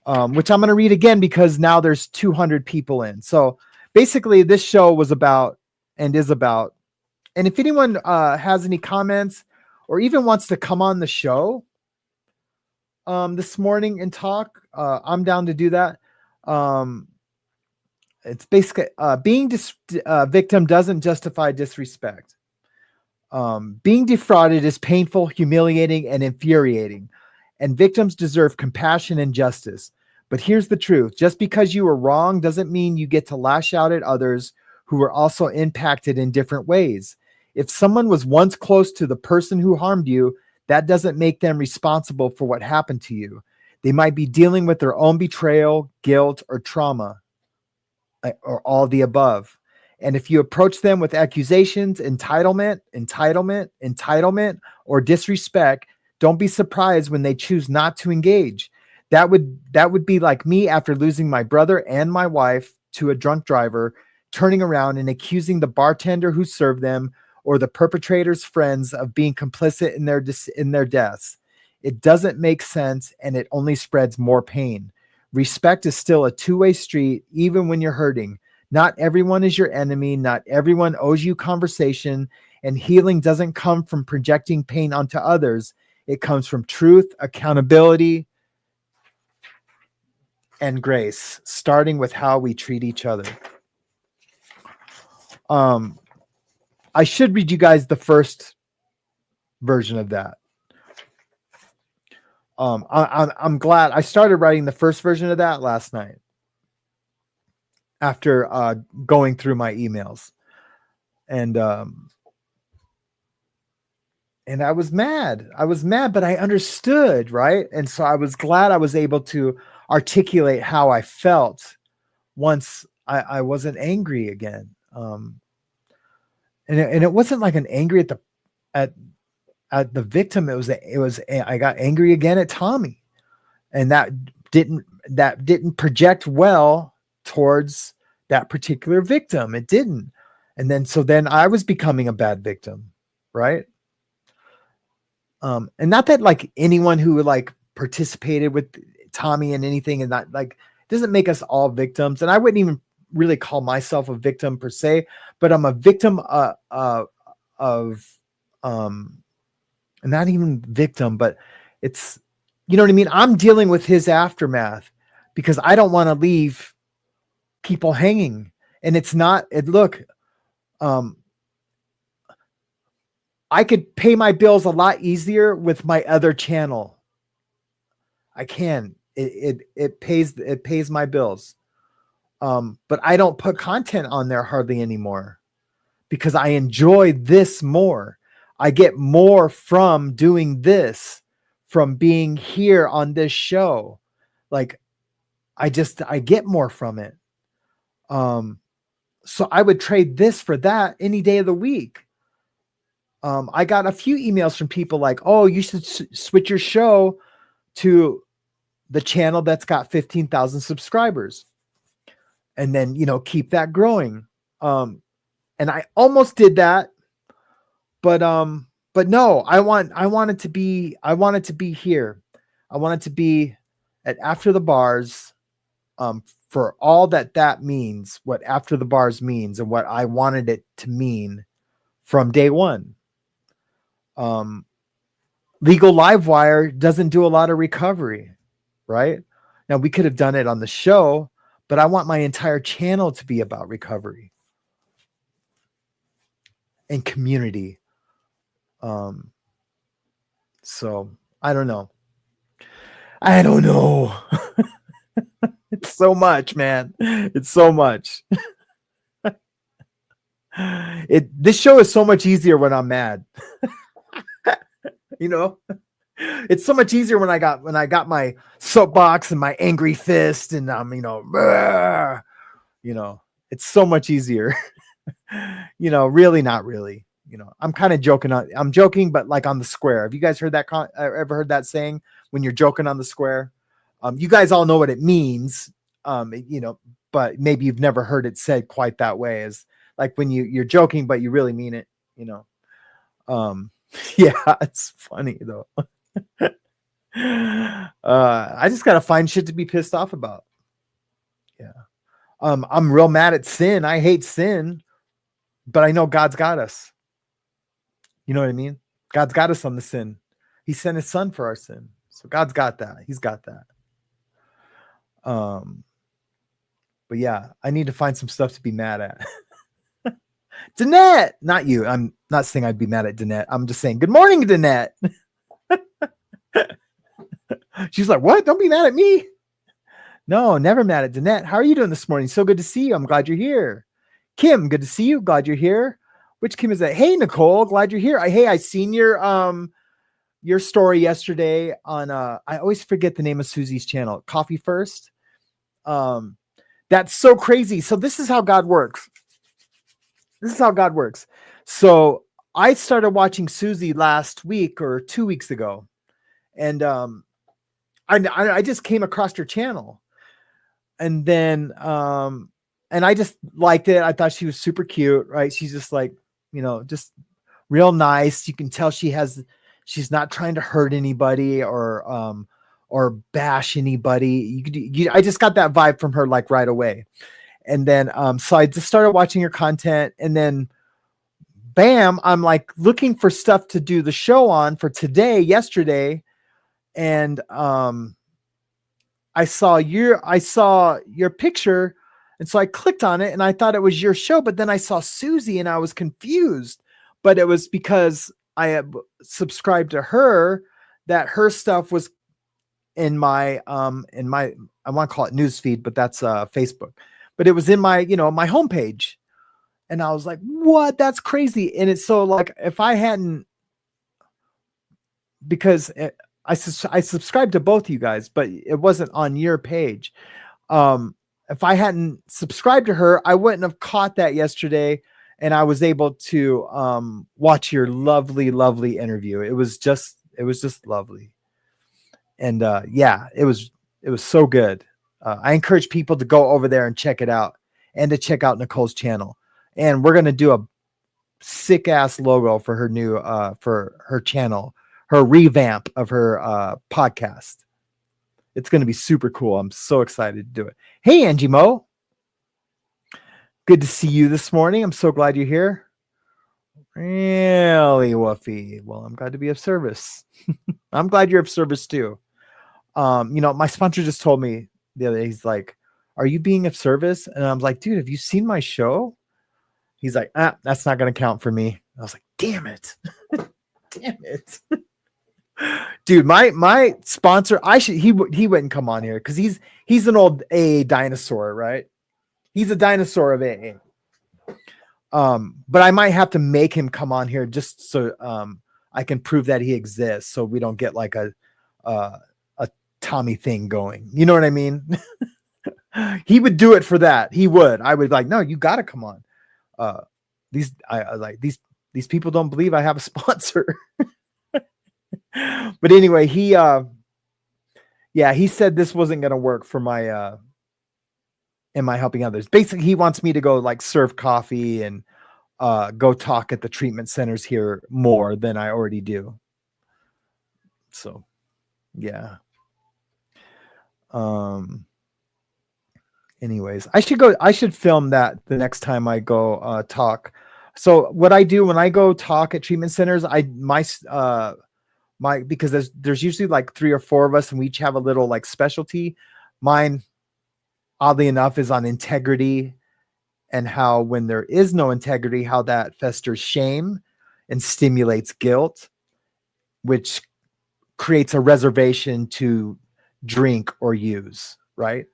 which I'm going to read again because now there's 200 people in. So basically this show was about and is about, and if anyone has any comments or even wants to come on the show this morning and talk, I'm down to do that. It's basically being victim doesn't justify disrespect. Being defrauded is painful, humiliating, and infuriating, and victims deserve compassion and justice. But here's the truth. Just because you were wrong doesn't mean you get to lash out at others who were also impacted in different ways. If someone was once close to the person who harmed you, that doesn't make them responsible for what happened to you. They might be dealing with their own betrayal, guilt, or trauma, or all the above. And if you approach them with accusations, entitlement, or disrespect, don't be surprised when they choose not to engage. That would be like me after losing my brother and my wife to a drunk driver, turning around and accusing the bartender who served them or the perpetrator's friends of being complicit in their deaths. It doesn't make sense, and it only spreads more pain. Respect is still a two-way street, even when you're hurting. Not everyone is your enemy. Not everyone owes you conversation, and healing doesn't come from projecting pain onto others. It comes from truth, accountability, and grace, starting with how we treat each other. I should read you guys the first version of that. I'm glad I started writing the first version of that last night. after going through my emails. And I was mad. But I understood, right? And so I was glad I was able to articulate how I felt once I wasn't angry again. And it wasn't like an angry at the victim. It was I got angry again at Tommy, and that didn't project well towards that particular victim. It didn't. And then I was becoming a bad victim, right? And not that like anyone who like participated with Tommy in anything, and not like, doesn't make us all victims. And I wouldn't even really call myself a victim per se, but I'm a victim of not even victim, but it's, you know what I mean? I'm dealing with his aftermath because I don't want to leave people hanging. And it's not, I could pay my bills a lot easier with my other channel. I can. It pays my bills. But I don't put content on there hardly anymore because I enjoy this more. I get more from doing this, from being here on this show. Like I get more from it. So I would trade this for that any day of the week. I got a few emails from people like, oh, you should switch your show to the channel that's got 15,000 subscribers. And then, keep that growing. And I almost did that, but no, I want it to be here. I want it to be at After the Bars, for all that means, what After the Bars means and what I wanted it to mean from day one. Legal Livewire doesn't do a lot of recovery, right? Now we could have done it on the show, but I want my entire channel to be about recovery and community. So I don't know. It's so much, man. It's so much. This show is so much easier when I'm mad. It's so much easier when I got my soapbox and my angry fist and I'm, it's so much easier. Really not really. I'm kind of joking. I'm joking, but like on the square. Have you guys heard that? Ever heard that saying when you're joking on the square? You guys all know what it means, but maybe you've never heard it said quite that way, as like when you're joking, but you really mean it, yeah, it's funny though. I just got to find shit to be pissed off about. Yeah. I'm real mad at sin. I hate sin, but I know God's got us. You know what I mean? God's got us on the sin. He sent his son for our sin. So God's got that. He's got that. But yeah, I need to find some stuff to be mad at. Danette, not you. I'm not saying I'd be mad at Danette. I'm just saying, good morning, Danette. She's like, what? Don't be mad at me. No, never mad at Danette. How are you doing this morning? So good to see you. I'm glad you're here. Kim, good to see you. Glad you're here. Which Kim is that? Hey, Nicole, glad you're here. I seen your story yesterday on I always forget the name of Susie's channel, Coffee First. That's so crazy. So this is how God works. So I started watching Susie last week or 2 weeks ago. And I just came across her channel. And then and I just liked it. I thought she was super cute, right? She's just like, just real nice. You can tell she's not trying to hurt anybody or bash anybody. I just got that vibe from her like right away. And then, so I just started watching her content, and then bam, I'm like looking for stuff to do the show on for yesterday. And, I saw your picture. And so I clicked on it and I thought it was your show, but then I saw Susie and I was confused, but it was because I had subscribed to her, that her stuff was in my, I want to call it newsfeed, but that's Facebook. but it was in my, my homepage. And I was like, what? That's crazy. And it's so like, if I hadn't, because I subscribed to both you guys, but it wasn't on your page. If I hadn't subscribed to her, I wouldn't have caught that yesterday. And I was able to watch your lovely, lovely interview. It was just lovely. And yeah, it was so good. I encourage people to go over there and check it out, and to check out Nicole's channel. And we're going to do a sick ass logo for her new, for her channel, her revamp of her podcast. It's going to be super cool. I'm so excited to do it. Hey, Angie Mo. Good to see you this morning. I'm so glad you're here. Really, Woofy. Well, I'm glad to be of service. I'm glad you're of service too. My sponsor just told me the other day, he's like, are you being of service? And I'm like, dude, have you seen my show? He's like, that's not going to count for me. I was like, damn it. Damn it. Dude, my sponsor, he wouldn't come on here because he's an old AA dinosaur, right? He's a dinosaur of AA. But I might have to make him come on here just so I can prove that he exists, so we don't get like a Tommy thing going. You know what I mean? He would do it for that. He would. I would like, no, you got to come on. These people don't believe I have a sponsor. But anyway, he said this wasn't going to work for my in my helping others. Basically, he wants me to go like serve coffee and go talk at the treatment centers here more than I already do. So, yeah. Anyways, I should film that the next time I go talk. So what I do when I go talk at treatment centers, because there's usually like 3 or 4 of us and we each have a little like specialty. Mine, oddly enough, is on integrity, and how when there is no integrity, how that festers shame and stimulates guilt, which creates a reservation to drink or use, right?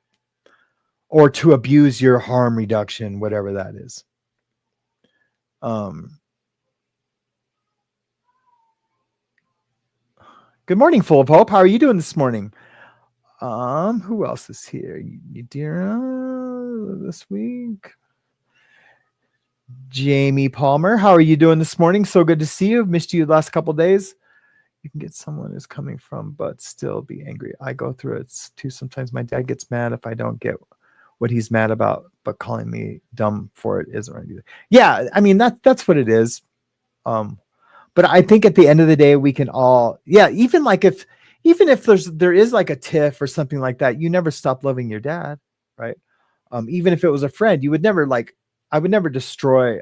Or to abuse your harm reduction, whatever that is. Good morning, full of hope. How are you doing this morning? Who else is here? Yadira this week. Jamie Palmer, how are you doing this morning? So good to see you. Missed you the last couple of days. You can get someone who's coming from, but still be angry. I go through it too. Sometimes my dad gets mad if I don't get what he's mad about, but calling me dumb for it isn't right either. Yeah, I mean that's what it is. But I think at the end of the day, we can all, even if there is like a tiff or something like that, you never stop loving your dad, right? Even if it was a friend, I would never destroy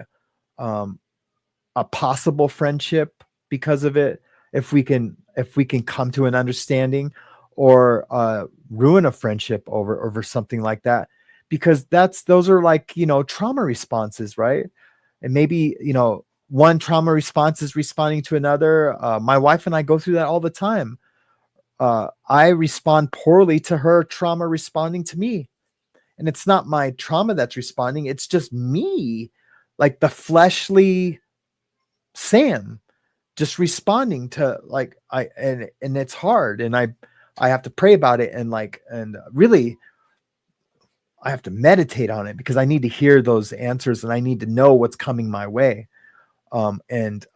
a possible friendship because of it. If we can come to an understanding, or ruin a friendship over something like that, because those are like, trauma responses, right? And maybe, one trauma response is responding to another. My wife and I go through that all the time. I respond poorly to her trauma responding to me. And it's not my trauma that's responding. It's just me, like the fleshly Sam, just responding to and it's hard. And I have to pray about it and really I have to meditate on it, because I need to hear those answers and I need to know what's coming my way. And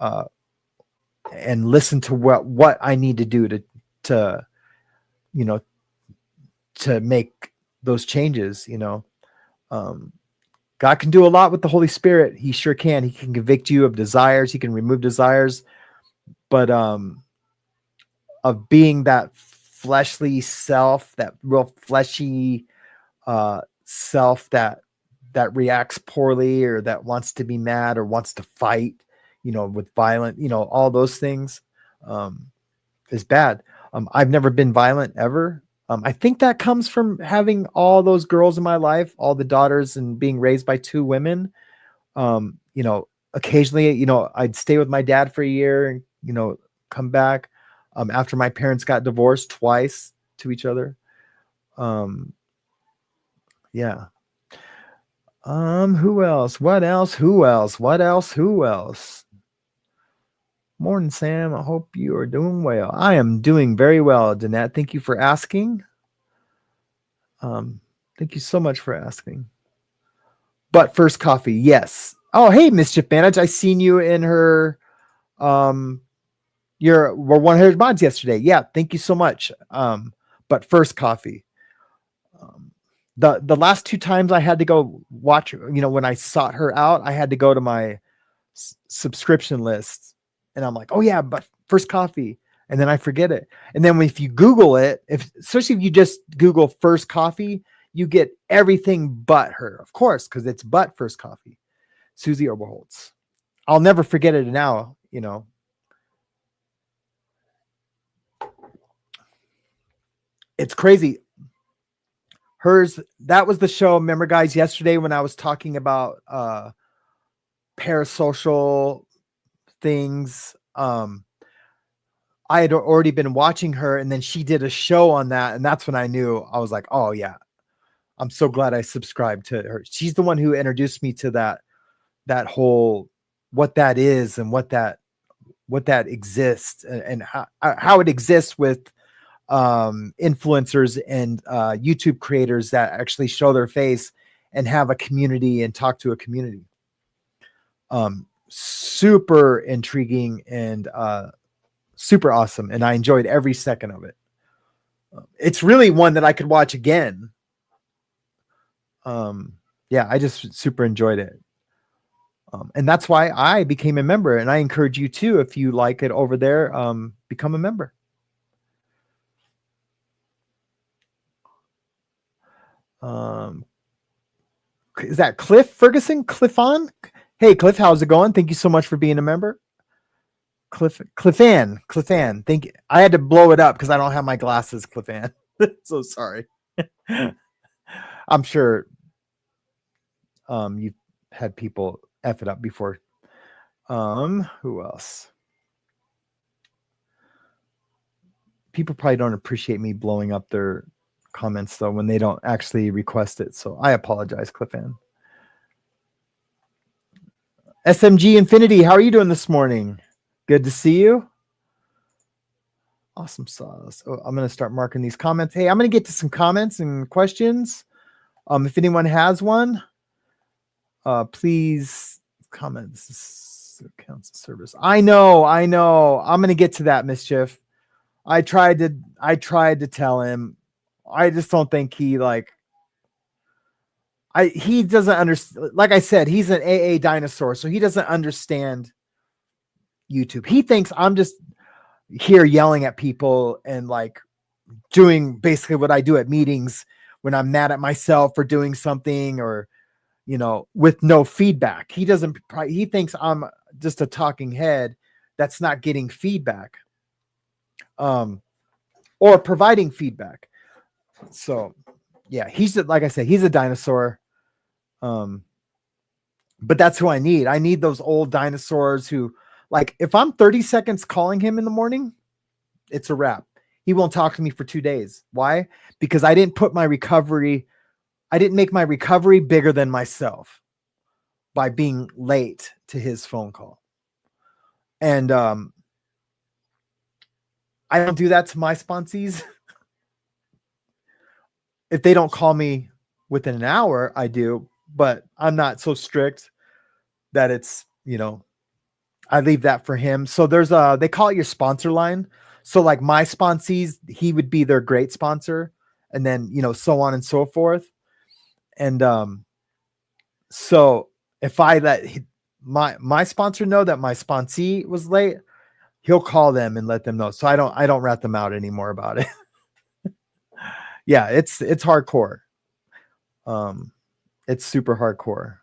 listen to what I need to do to make those changes. God can do a lot with the Holy Spirit. He sure can. He can convict you of desires. He can remove desires, but of being that fleshly self, that real fleshy self that reacts poorly, or that wants to be mad or wants to fight, with violent, all those things, is bad. I've never been violent ever. I think that comes from having all those girls in my life, all the daughters, and being raised by 2 women. Occasionally, I'd stay with my dad for a year and, come back, after my parents got divorced twice to each other. Yeah. Who else? What else? Who else? What else? Who else? Morning, Sam. I hope you are doing well. I am doing very well, Danette. Thank you for asking. Thank you so much for asking. But first coffee, yes. Oh, hey, Mischief Manage. I seen you in her we're 100 mods yesterday. Yeah, thank you so much. But first coffee. The last 2 times I had to go watch, when I sought her out, I had to go to my subscription list, and I'm like, oh yeah, but first coffee, and then I forget it. And then if you Google it, especially if you just Google first coffee, you get everything but her, of course, because it's but first coffee. Susie Oberholtz. I'll never forget it now. It's crazy. That was the show. Remember, guys, yesterday when I was talking about parasocial things, I had already been watching her, and then she did a show on that, and that's when I knew. I was like, oh yeah, I'm so glad I subscribed to her. She's the one who introduced me to that whole, what that is and what that exists, and how it exists with influencers and YouTube creators that actually show their face and have a community and talk to a community. Super intriguing and super awesome, and I enjoyed every second of it. It's really one that I could watch again. Yeah, I just super enjoyed it. And that's why I became a member, and I encourage you too, if you like it over there, become a member. Is that Cliff Ferguson? Cliffon? Hey, Cliff, how's it going? Thank you so much for being a member. Cliffan. Thank you. I had to blow it up because I don't have my glasses, Cliffan. So sorry. I'm sure you've had people F it up before. Who else? People probably don't appreciate me blowing up their comments though when they don't actually request it. So I apologize, Cliffan. SMG Infinity, how are you doing this morning? Good to see you. Awesome sauce. Oh, I'm going to start marking these comments. Hey, I'm going to get to some comments and questions. If anyone has one, please comment. This is accounts of service. I know. I'm going to get to that, Mischief. I tried to tell him. I just don't think he doesn't understand. Like I said, he's an AA dinosaur, so he doesn't understand YouTube. He thinks I'm just here yelling at people and doing basically what I do at meetings when I'm mad at myself for doing something, or with no feedback. He thinks I'm just a talking head that's not getting feedback, or providing feedback. So yeah, like I said, he's a dinosaur. But that's who I need. I need those old dinosaurs who, if I'm 30 seconds calling him in the morning, it's a wrap. He won't talk to me for 2 days. Why? Because I didn't make my recovery bigger than myself by being late to his phone call. And I don't do that to my sponsees. If they don't call me within an hour, I do, but I'm not so strict that it's, I leave that for him. So they call it your sponsor line. So my sponsees, he would be their great sponsor, and then, so on and so forth. And so if I let my sponsor know that my sponsee was late, he'll call them and let them know. So I don't rat them out anymore about it. Yeah, it's hardcore. It's super hardcore.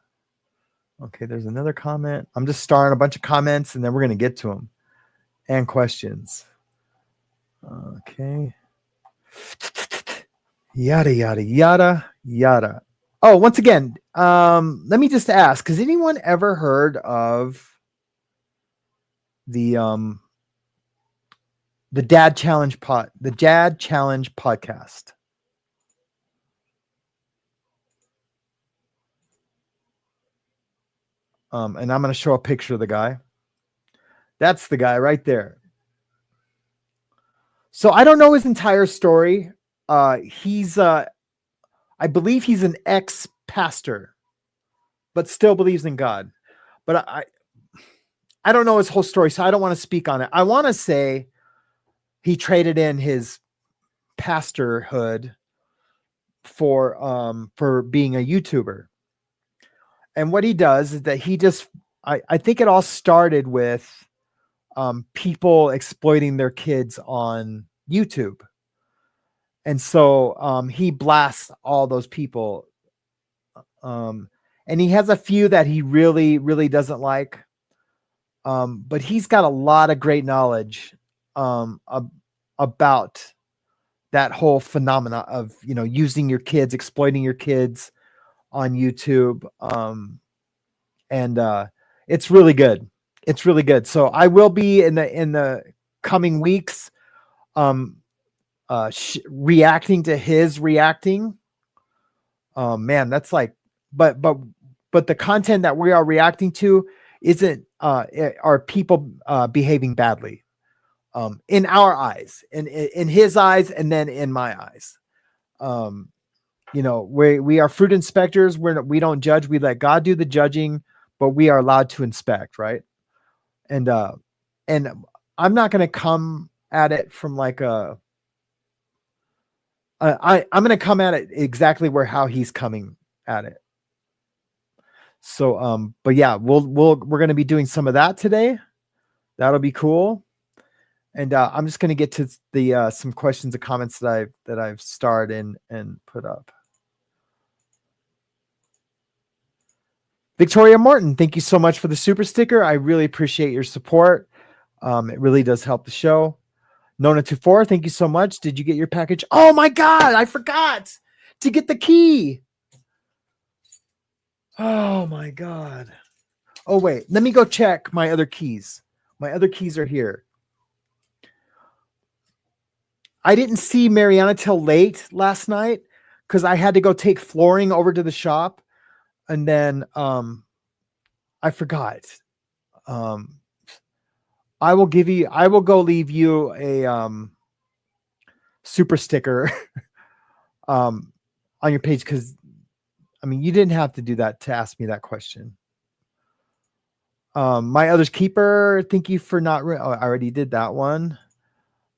Okay, there's another comment. I'm just starring a bunch of comments, and then we're going to get to them and questions. Okay. Yada, yada, yada, yada. Oh, once again, let me just ask, has anyone ever heard of the Dad Challenge podcast? And I'm going to show a picture of the guy. That's the guy right there. So I don't know his entire story. He's I believe he's an ex-pastor, but still believes in God. But I don't know his whole story, so I don't want to speak on it. I want to say he traded in his pastorhood for being a YouTuber. And what he does is that he just, I think it all started with people exploiting their kids on YouTube. And so he blasts all those people. And he has a few that he really, really doesn't like. But he's got a lot of great knowledge about that whole phenomena of, using your kids, exploiting your kids on YouTube. And it's really good. It's really good. So I will be in the coming weeks, reacting to his reacting. Man, that's like, but the content that we are reacting to isn't, are people behaving badly. In our eyes, in his eyes, and then in my eyes. We are fruit inspectors. We don't judge. We let God do the judging, but we are allowed to inspect, right? And I'm not going to come at it from like I'm going to come at it exactly how he's coming at it. So, but yeah, we're going to be doing some of that today. That'll be cool. And I'm just going to get to the some questions and comments that I've starred in and put up. Victoria Morton, thank you so much for the super sticker. I really appreciate your support. It really does help the show. Nona24, thank you so much. Did you get your package? Oh my God, I forgot to get the key. Oh my God. Oh wait, let me go check my other keys. My other keys are here. I didn't see Mariana till late last night because I had to go take flooring over to the shop. And then I forgot. I will go leave you a super sticker on your page because you didn't have to do that to ask me that question. My other's keeper, thank you for not I already did that one.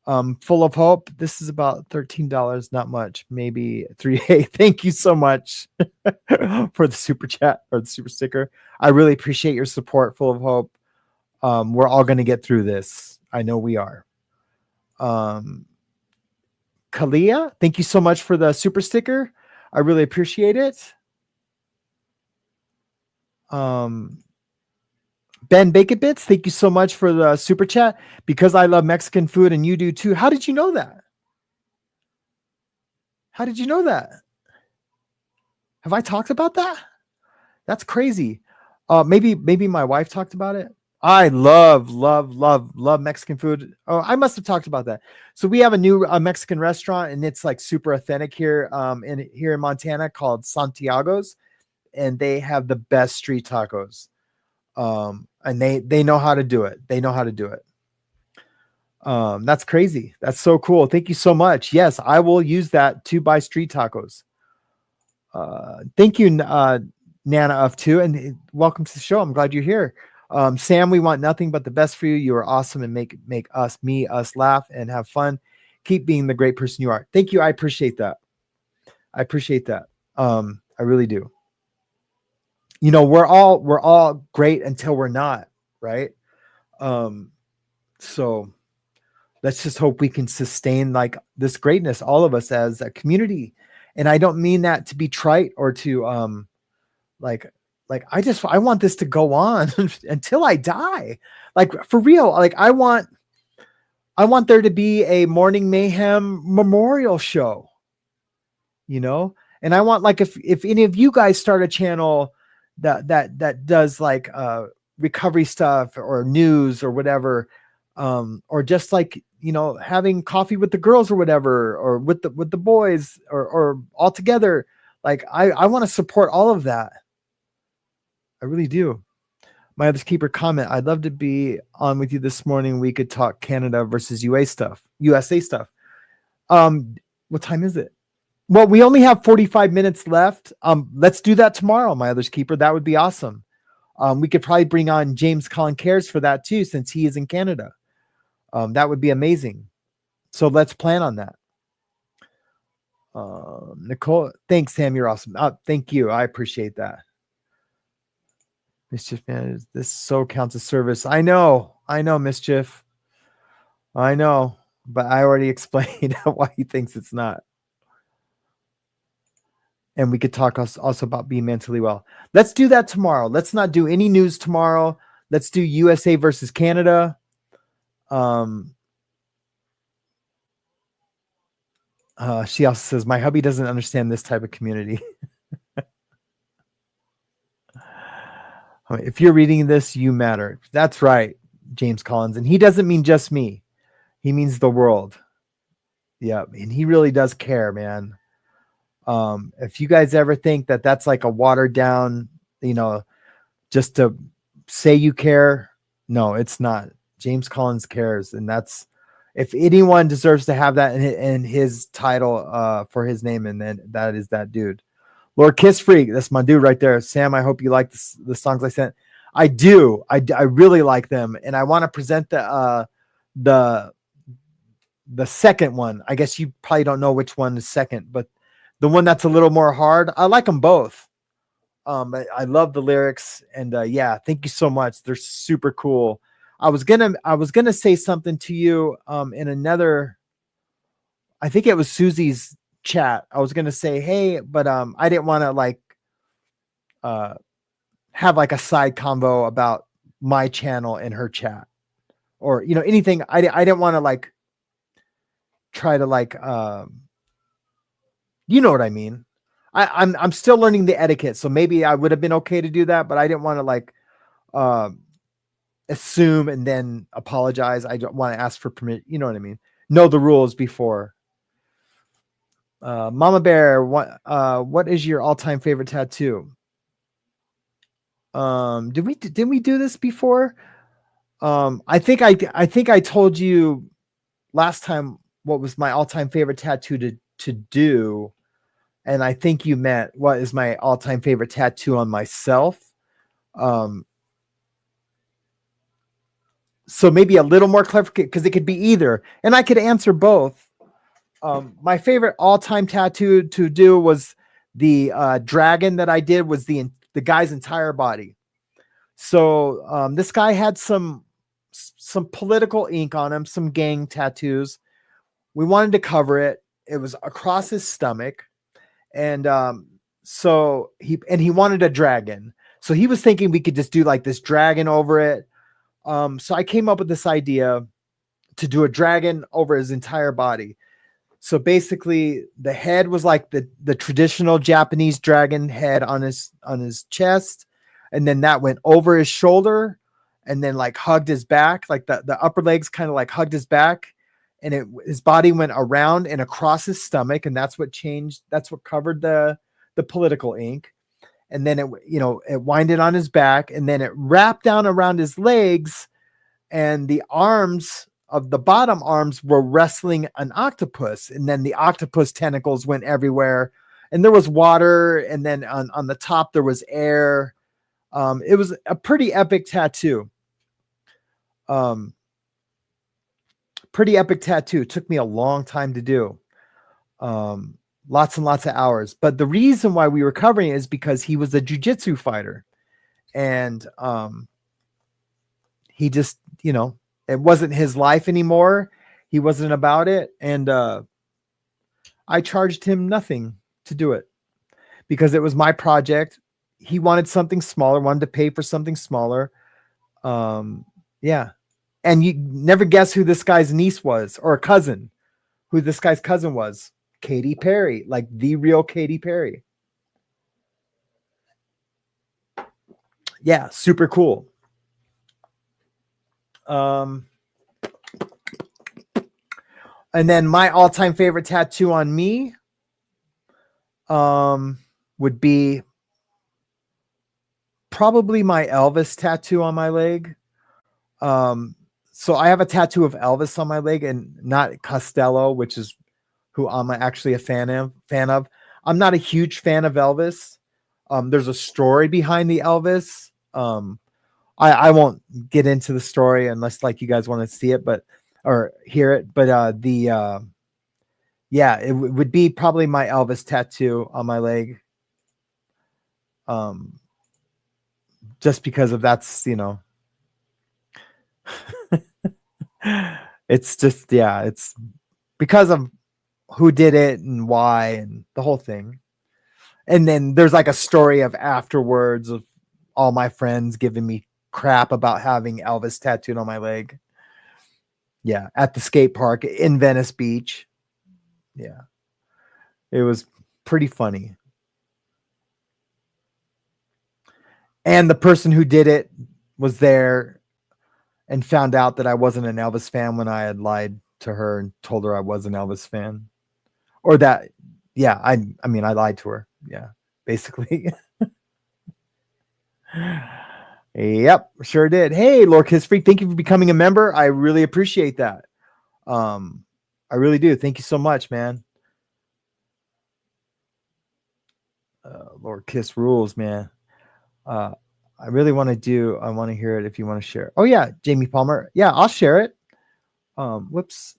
Full of hope. This is about $13, not much, maybe $3. Thank you so much for the super chat or the super sticker. I really appreciate your support, Full of Hope. We're all going to get through this. I know we are. Kalia, thank you so much for the super sticker. I really appreciate it. Ben Bacon Bits, thank you so much for the super chat. Because I love Mexican food and you do too. How did you know that? How did you know that? Have I talked about that? That's crazy. Maybe my wife talked about it. I love Mexican food. Oh, I must have talked about that. So we have a new Mexican restaurant, and it's like super authentic here in Montana called Santiago's, and they have the best street tacos. And they know how to do it. They know how to do it. That's crazy. That's so cool. Thank you so much. Yes, I will use that to buy street tacos. Thank you, Nana of two, and welcome to the show. I'm glad you're here. Sam, we want nothing but the best for you. You are awesome and make us laugh and have fun. Keep being the great person you are. Thank you. I appreciate that. I really do. We're all great until we're not, right? So let's just hope we can sustain like this greatness, all of us as a community. And I don't mean that to be trite or to I want this to go on until I die. Like for real. Like I want there to be a Morning Mayhem memorial show, and I want like if any of you guys start a channel that does like recovery stuff or news or whatever, or just like having coffee with the girls or whatever, or with the boys or all together, like I want to support all of that. I really do. My other keeper comment. I'd love to be on with you this morning. We could talk Canada versus USA stuff. What time is it? Well, we only have 45 minutes left. Let's do that tomorrow, my other's keeper. That would be awesome. We could probably bring on James Colin Cares for that too, since he is in Canada. That would be amazing. So let's plan on that. Nicole, thanks, Sam. You're awesome. Thank you. I appreciate that. Mischief, man, this so counts as service. I know, Mischief. I know, but I already explained why he thinks it's not. And we could talk also about being mentally well. Let's do that tomorrow. Let's not do any news tomorrow. Let's do USA versus Canada. She also says, my hubby doesn't understand this type of community. If you're reading this, you matter. That's right, James Collins. And he doesn't mean just me. He means the world. Yeah, and he really does care, man. If you guys ever think that that's like a watered down, just to say you care, no, it's not. James Collins cares. And that's, if anyone deserves to have that in his title for his name, and then that is that dude. Lord Kiss Freak, that's my dude right there. Sam, I hope you like the songs I sent. I do. I really like them, and I want to present the second one. I guess you probably don't know which one is second, but the one that's a little more hard. I like them both. I love the lyrics, and yeah, thank you so much. They're super cool. I was gonna say something to you in another. I think it was Susie's chat. I was gonna say, hey, but I didn't want to like have like a side convo about my channel in her chat, or anything. I didn't want to like try to like you know what I mean. I'm still learning the etiquette, so maybe I would have been okay to do that, but I didn't want to like assume and then apologize. I don't want to ask for permission. You know what I mean? Know the rules before. Mama Bear, what is your all-time favorite tattoo? Did we do this before? I think I told you last time what was my all-time favorite tattoo to do, and I think you meant what is my all-time favorite tattoo on myself. So maybe a little more clever, because it could be either, and I could answer both. My favorite all-time tattoo to do was the dragon that I did, was the guy's entire body. So this guy had some political ink on him, some gang tattoos. We wanted to cover it. It was across his stomach, and so he wanted a dragon. So he was thinking we could just do like this dragon over it. So I came up with this idea to do a dragon over his entire body. So basically the head was like the traditional Japanese dragon head on his chest. And then that went over his shoulder and then like hugged his back. Like the upper legs kind of like hugged his back, and his body went around and across his stomach. And that's what changed. That's what covered the political ink. And then it winded on his back, and then it wrapped down around his legs, and the arms of the bottom arms were wrestling an octopus. And then the octopus tentacles went everywhere, and there was water. And then on the top, there was air. It was a pretty epic tattoo. Pretty epic tattoo. It took me a long time to do. Lots and lots of hours. But the reason why we were covering it is because he was a jiu-jitsu fighter. And he just, it wasn't his life anymore. He wasn't about it. And I charged him nothing to do it because it was my project. He wanted something smaller, wanted to pay for something smaller. Yeah. And you never guess who this guy's niece was, or a cousin, who this guy's cousin was. Katy Perry, like the real Katy Perry. Yeah, super cool. And then my all-time favorite tattoo on me would be probably my Elvis tattoo on my leg. So I have a tattoo of Elvis on my leg and not Costello, which is who I'm actually a fan of. I'm not a huge fan of Elvis. There's a story behind the Elvis. I won't get into the story unless like you guys want to see it, or hear it. But yeah, it would be probably my Elvis tattoo on my leg. Just because of that's, it's just, yeah, it's because of who did it and why and the whole thing. And then there's like a story of afterwards of all my friends giving me crap about having Elvis tattooed on my leg. Yeah, at the skate park in Venice Beach. Yeah, it was pretty funny. And the person who did it was there and found out that I wasn't an Elvis fan when I had lied to her and told her I was an Elvis fan. Or that, yeah, I mean, I lied to her. Yeah, basically. Yep, sure did. Hey, Lord Kiss Freak, thank you for becoming a member. I really appreciate that. I really do. Thank you so much, man. Lord Kiss rules, man. I really want to hear it if you want to share. Oh yeah, Jamie Palmer. Yeah, I'll share it. Whoops.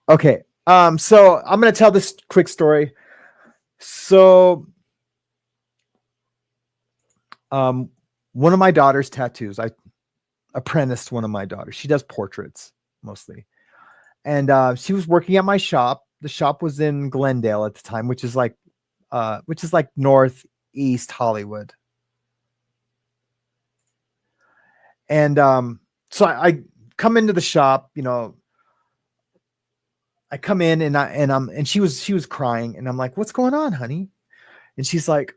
Okay. So I'm going to tell this quick story. So, one of my daughter's tattoos, I apprenticed one of my daughters. She does portraits mostly. And, she was working at my shop. The shop was in Glendale at the time, which is like northeast Hollywood. And, so I come into the shop, I come in and she was crying and I'm like, what's going on, honey? And she's like,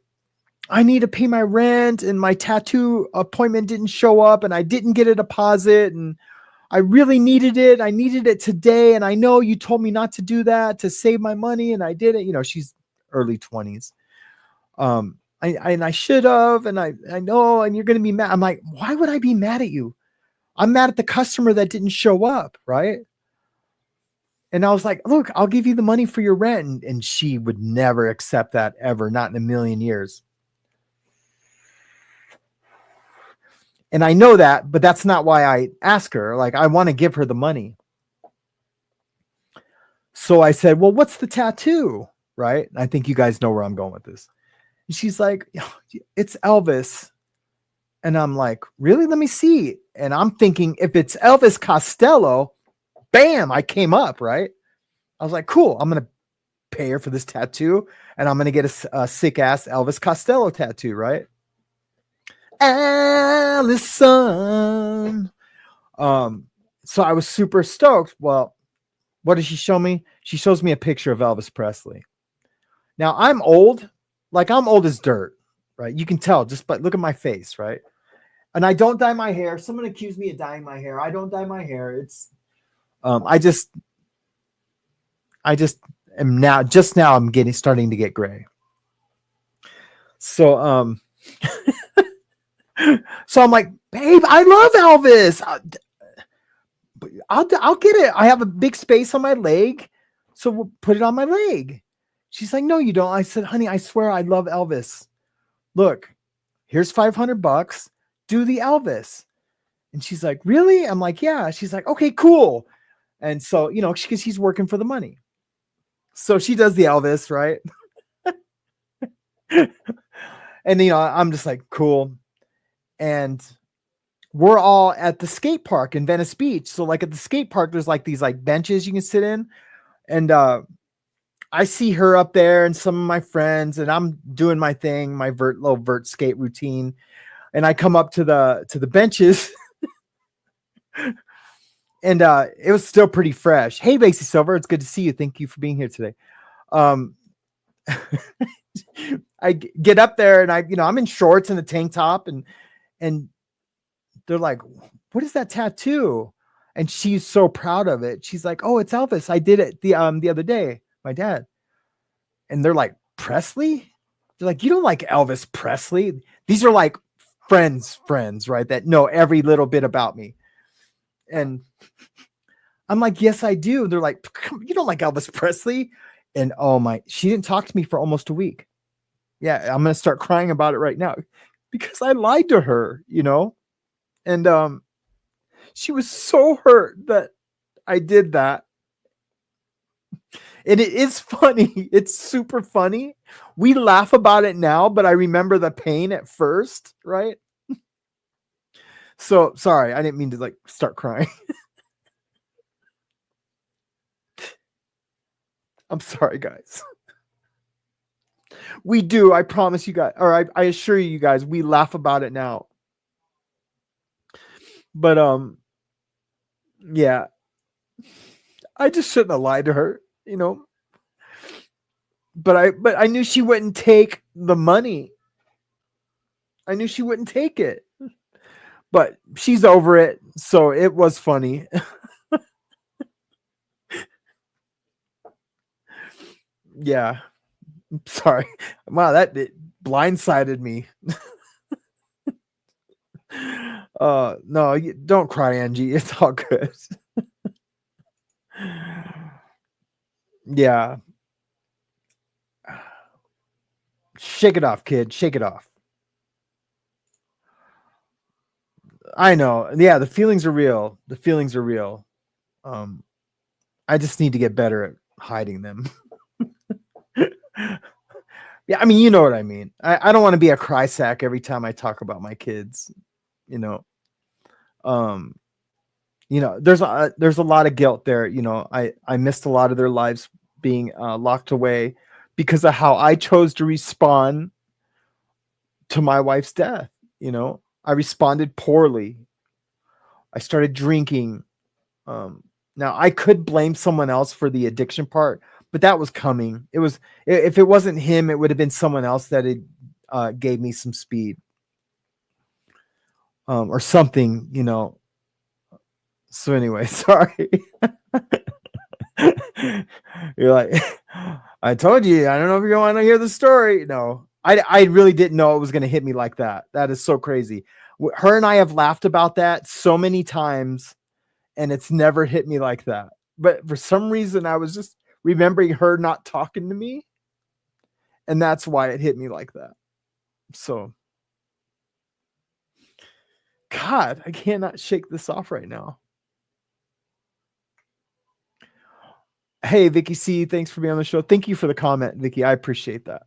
I need to pay my rent and my tattoo appointment didn't show up and I didn't get a deposit and I really needed it. I needed it today. And I know you told me not to do that to save my money. And I did it. She's early 20s. I should have, and I know, and you're going to be mad. I'm like, why would I be mad at you? I'm mad at the customer that didn't show up. Right. And I was like, look, I'll give you the money for your rent. And she would never accept that ever, not in a million years. And I know that, but that's not why I ask her. Like, I want to give her the money. So I said, well, what's the tattoo? Right. And I think you guys know where I'm going with this. And she's like, it's Elvis. And I'm like, really? Let me see. And I'm thinking if it's Elvis Costello, bam, I came up, right? I was like, cool. I'm going to pay her for this tattoo and I'm going to get a sick ass Elvis Costello tattoo, right? Allison. So I was super stoked. Well, what does she show me? She shows me a picture of Elvis Presley. Now I'm old, like I'm old as dirt, right? You can tell just by look at my face, right? And I don't dye my hair. Someone accused me of dyeing my hair. I don't dye my hair. It's, I just am now, I'm starting to get gray. So, so I'm like, babe, I love Elvis. I'll get it. I have a big space on my leg. So we'll put it on my leg. She's like, no, you don't. I said, honey, I swear I love Elvis. Look, here's $500. Do the Elvis. And she's like, really? I'm like, yeah. She's like, okay, cool. And so, because he's working for the money. So she does the Elvis, right? And, I'm just like, cool. And we're all at the skate park in Venice Beach. So like at the skate park, there's like these like benches you can sit in. And I see her up there and some of my friends, and I'm doing my thing, my little vert skate routine. And I come up to the benches and it was still pretty fresh. Hey, Lacey Silver, it's good to see you. Thank you for being here today. I get up there and I'm in shorts and a tank top and they're like, what is that tattoo? And she's so proud of it. She's like, oh, it's Elvis. I did it the other day, my dad. And they're like, Presley? They're like, you don't like Elvis Presley. These are like friends, right? That know every little bit about me. And I'm like, yes, I do. They're like, you don't like Elvis Presley. And oh my, she didn't talk to me for almost a week. Yeah, I'm going to start crying about it right now because I lied to her, you know? And she was so hurt that I did that. And it is funny. It's super funny. We laugh about it now, but I remember the pain at first, right? So sorry, I didn't mean to like start crying. I'm sorry, guys. We do. I promise you guys, or I assure you guys, we laugh about it now. But yeah, I just shouldn't have lied to her, you know. But I knew she wouldn't take the money. I knew she wouldn't take it. But she's over it, so it was funny. Yeah. Sorry. Wow, that it blindsided me. No, don't cry, Angie. It's all good. Yeah. Shake it off, kid. Shake it off. I know. Yeah, the feelings are real. The feelings are real. I just need to get better at hiding them. Yeah, I mean, you know what I mean. I don't want to be a cry sack every time I talk about my kids, you know. There's a lot of guilt there. You know, I missed a lot of their lives being locked away because of how I chose to respond to my wife's death. You know, I responded poorly. I started drinking. Now I could blame someone else for the addiction part, but that was coming. It was, if it wasn't him, it would have been someone else that had gave me some speed, or something, you know. So anyway, sorry. You're like, I told you, I don't know if you want to hear the story. No, I really didn't know it was going to hit me like that. That is so crazy. Her and I have laughed about that so many times, and it's never hit me like that. But for some reason, I was just remembering her not talking to me, and that's why it hit me like that. So, God, I cannot shake this off right now. Hey, Vicky C, thanks for being on the show. Thank you for the comment, Vicky. I appreciate that.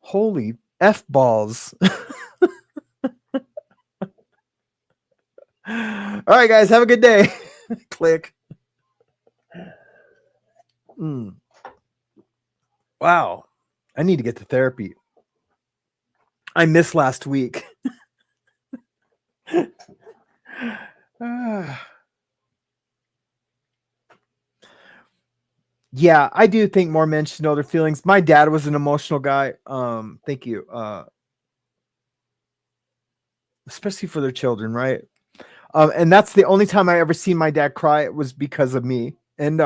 Holy F balls. All right, guys, have a good day. Click. Wow. I need to get to therapy. I missed last week. Yeah, I do think more men should know their feelings. My dad was an emotional guy. Thank you. Especially for their children, right? And that's the only time I ever seen my dad cry. It was because of me. And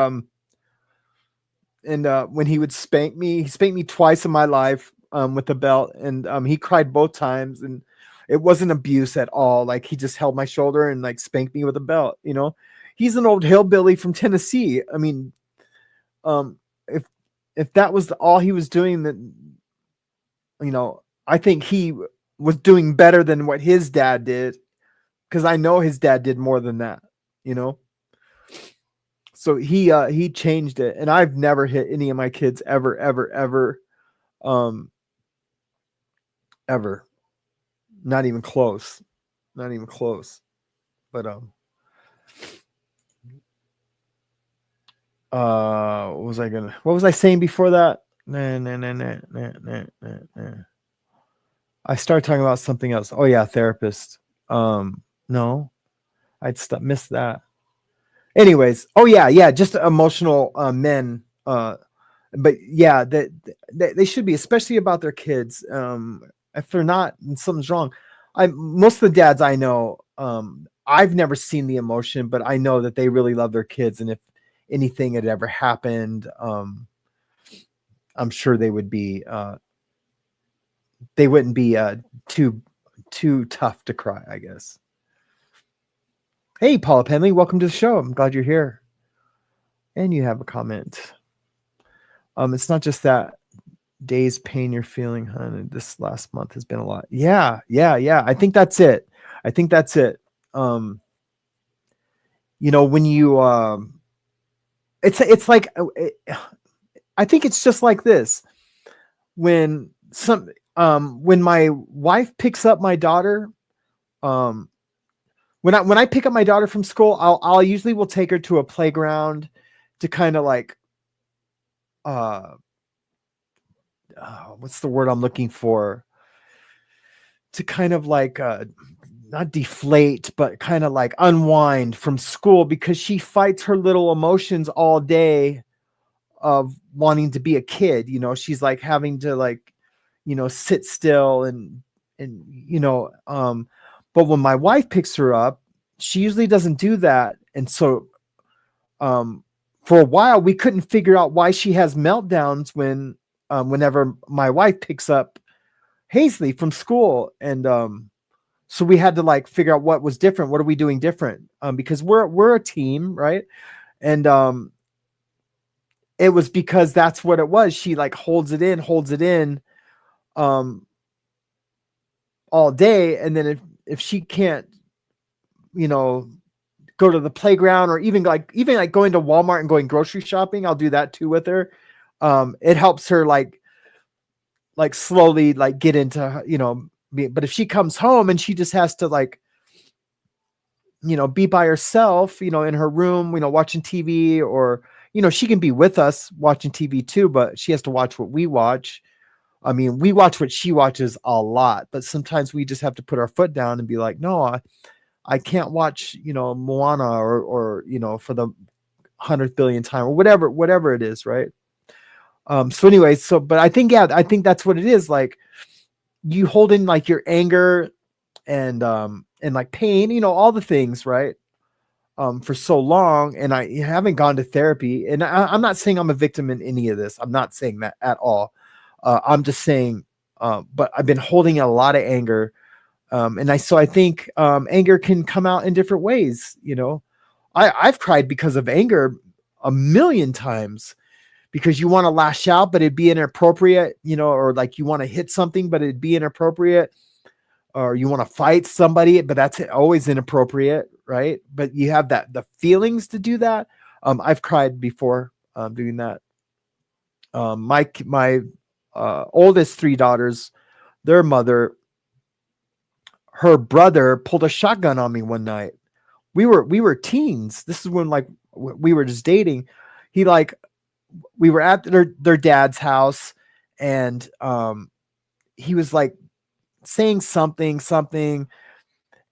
when he would spank me, he spanked me twice in my life with a belt, and he cried both times, and it wasn't abuse at all. Like, he just held my shoulder and like spanked me with a belt. You know, he's an old hillbilly from Tennessee. I mean, if that was all he was doing, then, you know, I think he was doing better than what his dad did, because I know his dad did more than that, you know. So he changed it, and I've never hit any of my kids ever. Not even close. But what was I saying before that? I started talking about something else. Oh yeah, therapist. No, missed that. Anyways, oh yeah, just emotional men. But yeah, that they should be, especially about their kids. If they're not, then something's wrong. Most of the dads I know, I've never seen the emotion, but I know that they really love their kids, and if anything had ever happened, I'm sure they would be they wouldn't be too tough to cry, I guess. Hey, Paula Penley, welcome to the show. I'm glad you're here. And you have a comment. It's not just that day's pain you're feeling, honey. This last month has been a lot. Yeah. I think that's it. You know, when you it's like I think it's just like this. When my wife picks up my daughter, when I pick up my daughter from school, I'll usually will take her to a playground to kind of like what's the word I'm looking for? To kind of like not deflate, but kind of like unwind from school, because she fights her little emotions all day of wanting to be a kid. You know, she's like having to like, you know, sit still and you know, but when my wife picks her up, she usually doesn't do that. And so for a while we couldn't figure out why she has meltdowns whenever my wife picks up Hazley from school. And so we had to like figure out what was different. What are we doing different? Because we're a team, right? And it was because that's what it was. She like holds it in all day. And then if she can't, you know, go to the playground, or even like going to Walmart and going grocery shopping, I'll do that too with her. It helps her like slowly like get into, you know, but if she comes home and she just has to like, you know, be by herself, you know, in her room, you know, watching TV, or, you know, she can be with us watching TV too, but she has to watch what we watch. I mean, we watch what she watches a lot, but sometimes we just have to put our foot down and be like, no, I can't watch, you know, Moana or, you know, for the 100th billion time, or whatever it is. Right. So anyway, but I think that's what it is. Like, you hold in like your anger and like pain, you know, all the things, right? For so long. And I haven't gone to therapy, and I'm not saying I'm a victim in any of this. I'm not saying that at all. I'm just saying, but I've been holding a lot of anger. And I think anger can come out in different ways. You know, I've cried because of anger a million times, because you want to lash out, but it'd be inappropriate, you know, or like you want to hit something, but it'd be inappropriate, or you want to fight somebody, but that's always inappropriate. Right. But you have the feelings to do that. I've cried before doing that. My oldest 3 daughters, their mother, her brother pulled a shotgun on me one night. We were teens. This is when like we were just dating. We were at their dad's house, and he was like saying something,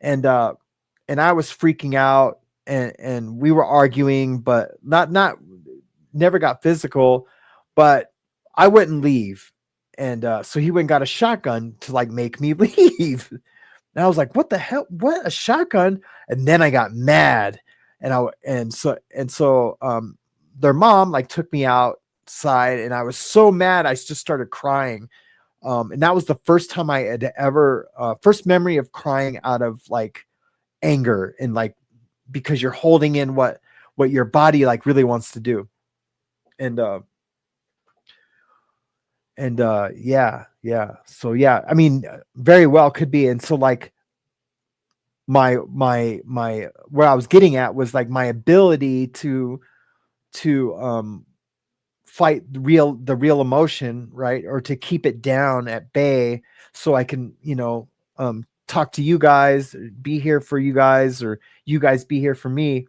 and I was freaking out, and we were arguing, but never got physical, but I wouldn't leave. And so he went and got a shotgun to like make me leave. And I was like, what the hell? What, a shotgun? And then I got mad. And so their mom like took me outside, and I was so mad. I just started crying. And that was the first time I had ever, first memory of crying out of like anger, and like, because you're holding in what your body like really wants to do. And yeah. So yeah, I mean, very well could be. And so like my where I was getting at was like my ability to fight the real emotion, right? Or to keep it down at bay, so I can, you know, talk to you guys, be here for you guys, or you guys be here for me.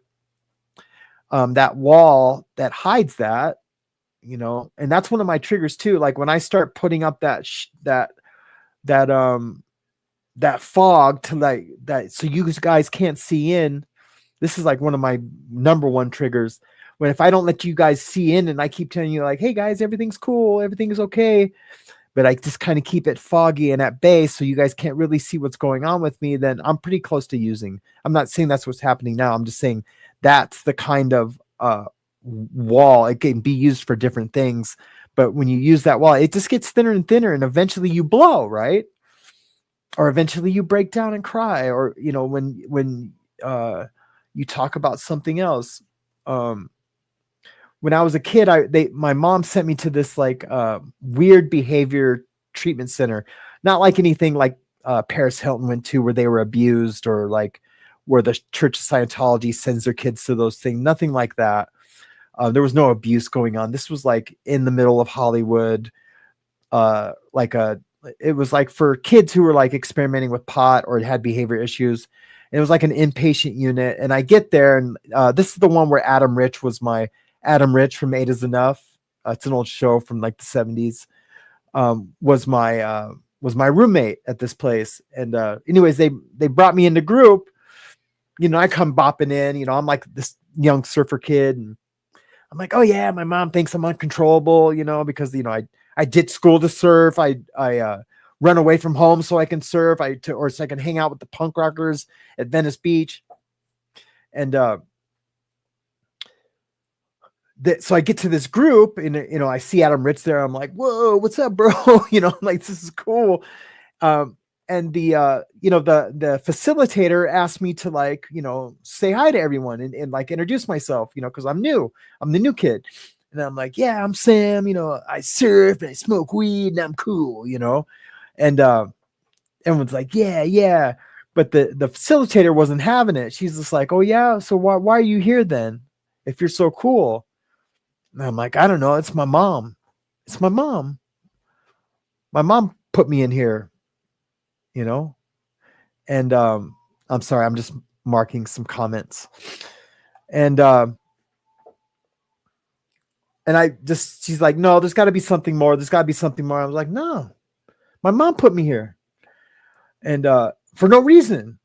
That wall that hides that, you know, and that's one of my triggers too. Like when I start putting up that fog to like that, so you guys can't see in. This is like one of my number one triggers. When if I don't let you guys see in, and I keep telling you like, hey guys, everything's cool, everything is okay, but I just kind of keep it foggy and at bay, so you guys can't really see what's going on with me, then I'm pretty close to using. I'm not saying that's what's happening now. I'm just saying that's the kind of wall. It can be used for different things, But when you use that wall, it just gets thinner and thinner, and eventually you blow, right? Or eventually you break down and cry, or when you talk about something else. When I was a kid, my mom sent me to this like weird behavior treatment center, not like anything like Paris Hilton went to, where they were abused, or like where the Church of Scientology sends their kids to those things. Nothing like that. There was no abuse going on. This was like in the middle of Hollywood. It was like for kids who were like experimenting with pot or had behavior issues. And it was like an inpatient unit. And I get there, and this is the one where Adam Rich from Eight Is Enough. It's an old show from like the 70s. Was my roommate at this place. And anyways, they brought me into group. I come bopping in, I'm like this young surfer kid, and I'm like, oh yeah, my mom thinks I'm uncontrollable, because I did school to surf. I run away from home so I can surf. Or so I can hang out with the punk rockers at Venice Beach. And so I get to this group, and I see Adam Rich there. I'm like, whoa, what's up, bro? I'm like, this is cool. And the facilitator asked me to like, say hi to everyone and like introduce myself, because I'm the new kid. And I'm like, yeah, I'm Sam, I surf and I smoke weed and I'm cool, and everyone's like, yeah. But the facilitator wasn't having it. She's just like, oh yeah, so why are you here then if you're so cool? And I'm like, I don't know, it's my mom. My mom put me in here, and I'm sorry, I'm just marking some comments. And she's like, no, there's got to be something more. I was like, no, my mom put me here, and for no reason.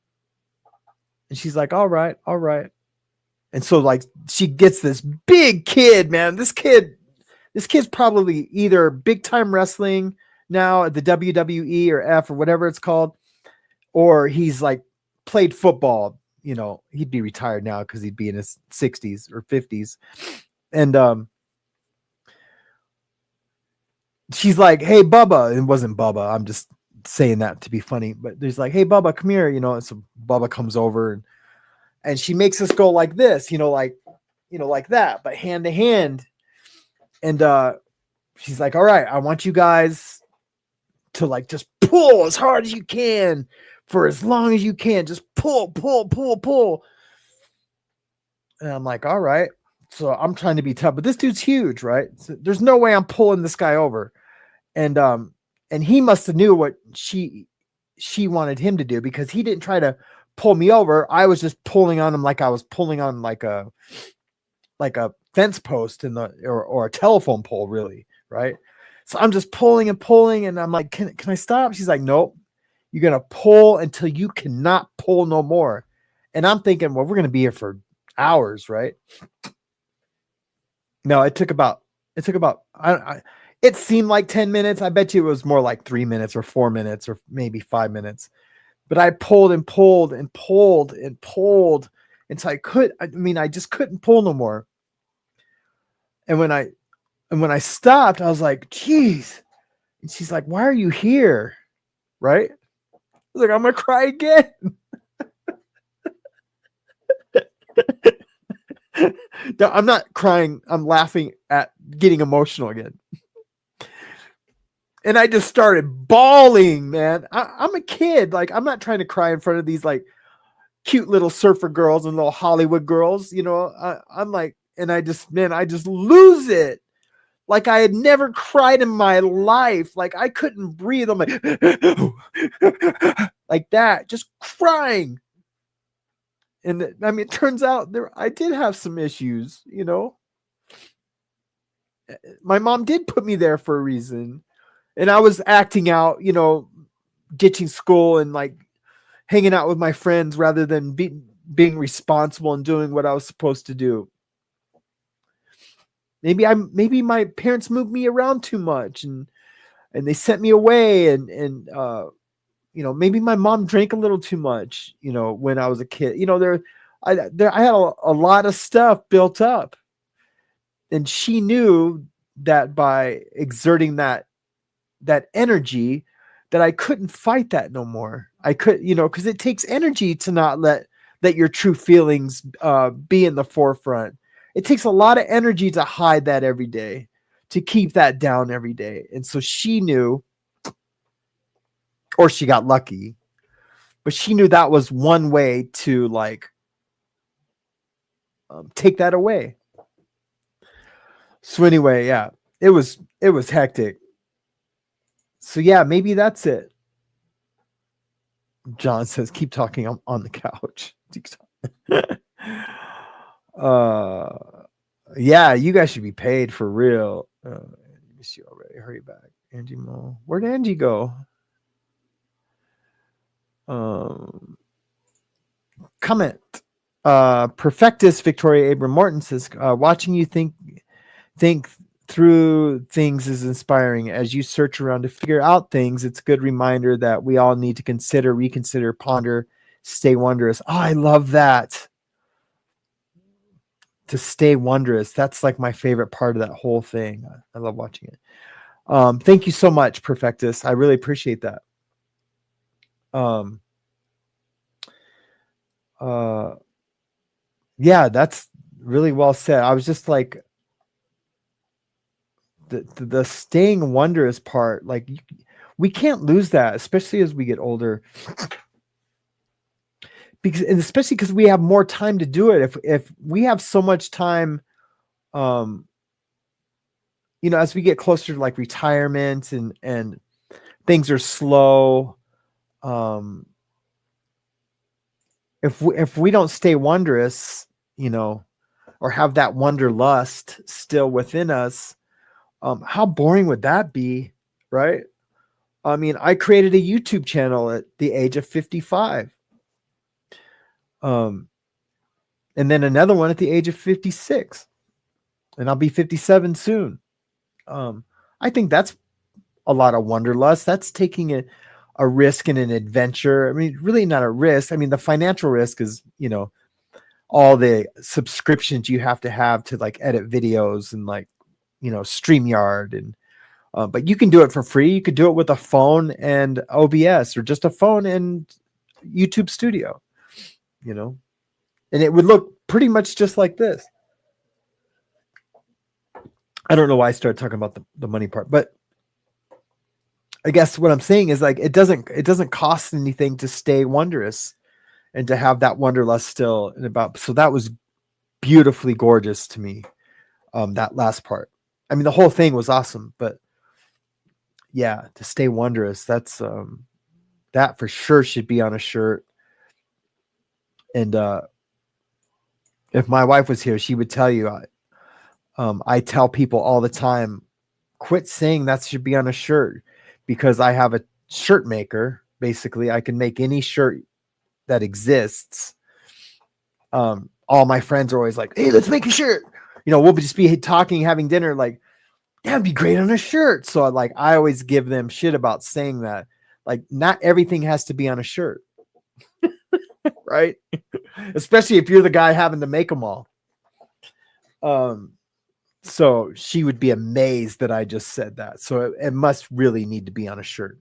And she's like, all right. And so like she gets this big kid, man. This kid's probably either big time wrestling now at the WWE or F or whatever it's called, or he's like played football. He'd be retired now because he'd be in his 60s or 50s. And she's like, hey, Bubba. It wasn't Bubba. I'm just saying that to be funny. But there's like, hey, Bubba, come here. And so Bubba comes over, and she makes us go like this, like that, but hand to hand. And she's like, all right, I want you guys to like just pull as hard as you can for as long as you can. Just pull. And I'm like, all right. So I'm trying to be tough, but this dude's huge, right? So there's no way I'm pulling this guy over. And he must have knew what she wanted him to do, because he didn't try to pull me over. I was just pulling on him like I was pulling on like a fence post or a telephone pole, really, right? So I'm just pulling, and I'm like, can I stop? She's like, nope, you're gonna pull until you cannot pull no more. And I'm thinking, well, we're gonna be here for hours, right? No, it took about it seemed like 10 minutes. I bet you it was more like 3 minutes or 4 minutes or maybe 5 minutes. But I pulled until I just couldn't pull no more. And when I stopped, I was like, geez. And she's like, why are you here? Right? I was like, I'm gonna cry again. No, I'm not crying. I'm laughing at getting emotional again. And I just started bawling, man. I'm a kid. Like, I'm not trying to cry in front of these like cute little surfer girls and little Hollywood girls. I'm like, and I just lose it. Like I had never cried in my life. Like I couldn't breathe. I'm like, like that, just crying. And it turns out I did have some issues, My mom did put me there for a reason. And I was acting out, ditching school and like hanging out with my friends rather than being responsible and doing what I was supposed to do. Maybe my parents moved me around too much and they sent me away and maybe my mom drank a little too much, when I was a kid. I had a lot of stuff built up, and she knew that by exerting that energy, that I couldn't fight that no more. I could, because it takes energy to not let your true feelings be in the forefront. It takes a lot of energy to hide that every day, to keep that down every day. And so she knew, or she got lucky, but she knew that was one way to like take that away. So anyway, yeah, it was hectic. So yeah, maybe that's it. John says, keep talking. I'm on the couch. Yeah, you guys should be paid for real. Miss you already. Hurry back. Angie Mo. Where'd Angie go? Comment. Perfectus Victoria Abram Morton says, watching you think through things is inspiring. As you search around to figure out things, it's a good reminder that we all need to consider, reconsider, ponder, stay wondrous. Oh, I love that. To stay wondrous. That's like my favorite part of that whole thing. I love watching it. Thank you so much, Perfectus. I really appreciate that. Yeah, that's really well said. I was just like, the staying wondrous part, like we can't lose that, especially as we get older, especially because we have more time to do it. If we have so much time, as we get closer to like retirement and things are slow, if we don't stay wondrous, or have that wanderlust still within us, how boring would that be, right? I mean, I created a YouTube channel at the age of 55. And then another one at the age of 56. And I'll be 57 soon. I think that's a lot of wanderlust. That's taking a risk and an adventure. I mean, really not a risk. I mean, the financial risk is, all the subscriptions you have to like edit videos and like, StreamYard and but you can do it for free. You could do it with a phone and OBS, or just a phone and YouTube Studio, and it would look pretty much just like this. I don't know why I started talking about the money part, but I guess what I'm saying is like, it doesn't cost anything to stay wondrous and to have that wanderlust still so that was beautifully gorgeous to me. That last part. I mean, the whole thing was awesome, but yeah, to stay wondrous, that's that for sure should be on a shirt. And if my wife was here, she would tell you, I tell people all the time, quit saying that should be on a shirt, because I have a shirt maker. Basically, I can make any shirt that exists. All my friends are always like, hey, let's make a shirt. We'll just be talking, having dinner, like, that'd be great on a shirt. So I always give them shit about saying that. Like, not everything has to be on a shirt. Right? Especially if you're the guy having to make them all. So she would be amazed that I just said that. So it must really need to be on a shirt.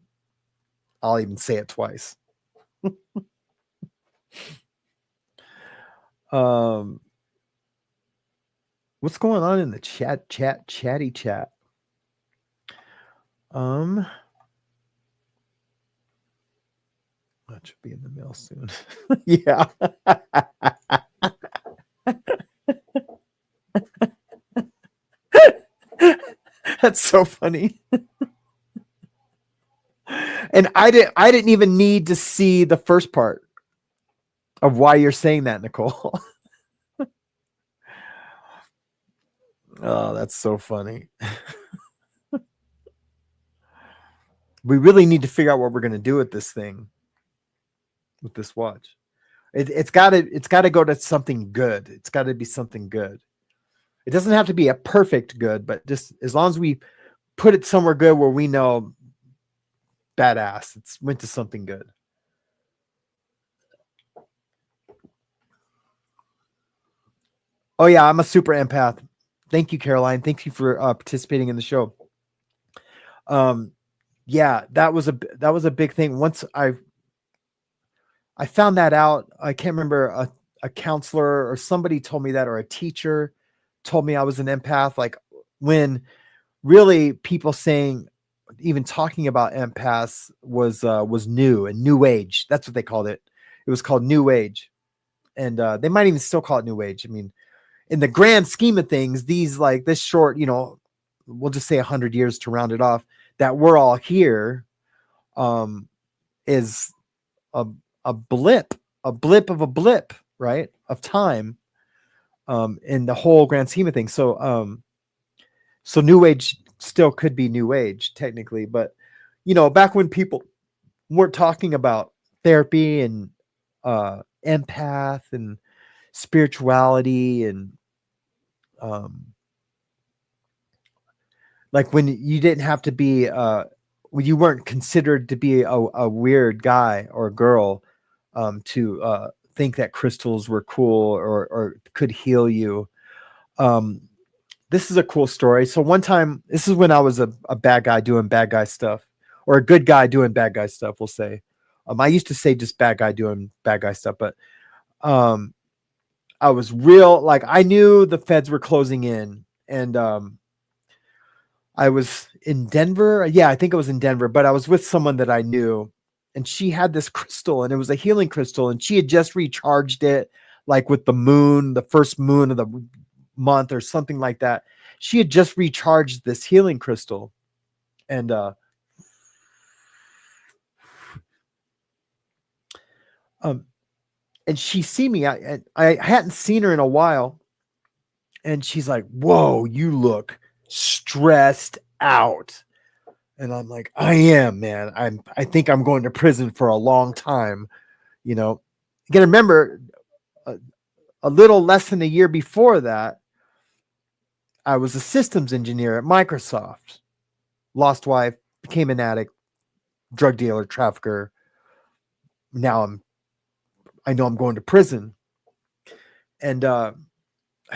I'll even say it twice. What's going on in the chatty chat? That should be in the mail soon. Yeah. That's so funny. And I didn't even need to see the first part of why you're saying that, Nicole. Oh, that's so funny. We really need to figure out what we're going to do with this thing, with this watch. It's got to go to something good. It's got to be something good. It doesn't have to be a perfect good, but just as long as we put it somewhere good where we know, badass, it's went to something good. Oh yeah, I'm a super empath. Thank you, Caroline. Thank you for participating in the show. Yeah, that was a big thing. Once I found that out, I can't remember, a counselor or somebody told me that, or a teacher told me I was an empath. Like, when really people saying, even talking about empaths was new and new age. That's what they called it. It was called new age. And they might even still call it new age. I mean, in the grand scheme of things, these, like, this short, we'll just say 100 years to round it off, that we're all here, is a blip of a blip, right, of time, in the whole grand scheme of things. So new age still could be new age technically, but back when people weren't talking about therapy and empath and spirituality, and like, when you didn't have to be when you weren't considered to be a weird guy or girl, to think that crystals were cool or could heal you. This is a cool story. So one time, this is when I was a bad guy doing bad guy stuff, or a good guy doing bad guy stuff, we'll say. I used to say just bad guy doing bad guy stuff, but I was real, like, I knew the feds were closing in, and I was in Denver. Yeah, I think it was in Denver, but I was with someone that I knew, and she had this crystal, and it was a healing crystal, and she had just recharged it, like, with the moon, the first moon of the month or something like that. She had just recharged this healing crystal, and she see me. I hadn't seen her in a while, and she's like, "Whoa, you look stressed out." And I'm like, "I am, man. I think I'm going to prison for a long time." You gotta remember, a little less than a year before that, I was a systems engineer at Microsoft. Lost wife, became an addict, drug dealer, trafficker. Now I know I'm going to prison. And I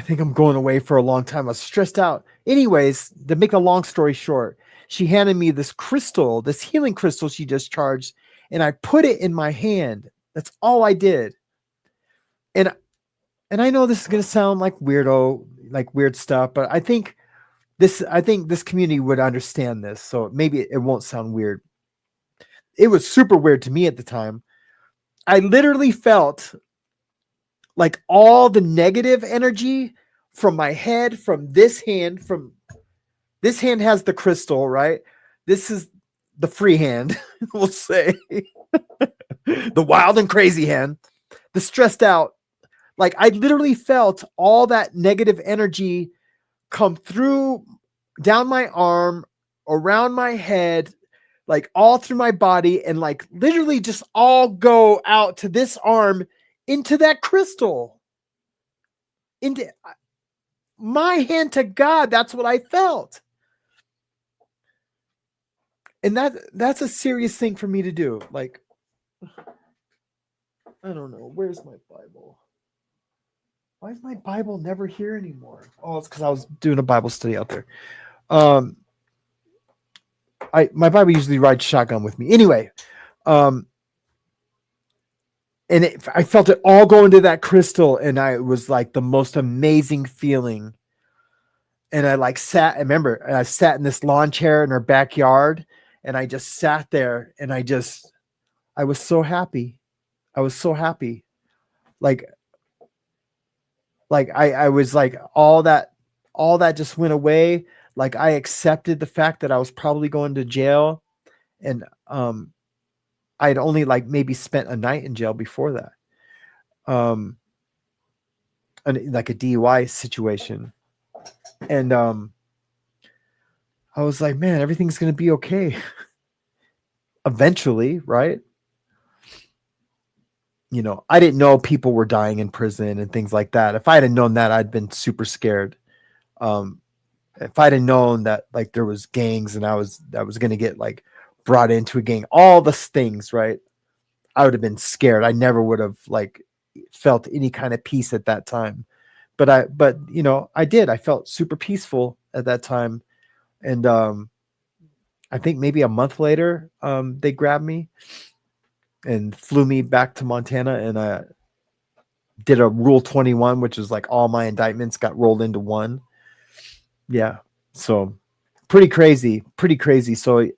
think I'm going away for a long time. I was stressed out. Anyways, to make a long story short, she handed me this crystal, this healing crystal she just charged, and I put it in my hand. That's all I did. And I know this is going to sound like weirdo, like weird stuff, but I think this community would understand this. So maybe it won't sound weird. It was super weird to me at the time. I literally felt like all the negative energy from my head, from this hand has the crystal, right? This is the free hand, we'll say. The wild and crazy hand, the stressed out. Like, I literally felt all that negative energy come through, down my arm, around my head, like all through my body, and like literally just all go out to this arm, into that crystal, into my hand to God. That's what I felt. And that's a serious thing for me to do. Like, I don't know. Where's my Bible? Why is my Bible never here anymore? Oh, it's because I was doing a Bible study out there. My Bible usually rides shotgun with me. Anyway, and I felt it all go into that crystal, and it was like the most amazing feeling. And I I sat in this lawn chair in her backyard, and I just sat there, and I was so happy. I was so happy. Like I was like, all that just went away. Like, I accepted the fact that I was probably going to jail, and I'd only like maybe spent a night in jail before that. Like a DUI situation. And I was like, man, everything's going to be okay. Eventually, right? I didn't know people were dying in prison and things like that. If I had known that, I'd been super scared. If I'd have known that, like, there was gangs and I was going to get like brought into a gang, all the things, right? I would have been scared. I never would have like felt any kind of peace at that time. but I did. I felt super peaceful at that time. And I think maybe a month later, they grabbed me and flew me back to Montana, and I did a Rule 21, which is like all my indictments got rolled into one. Yeah. So pretty crazy. So,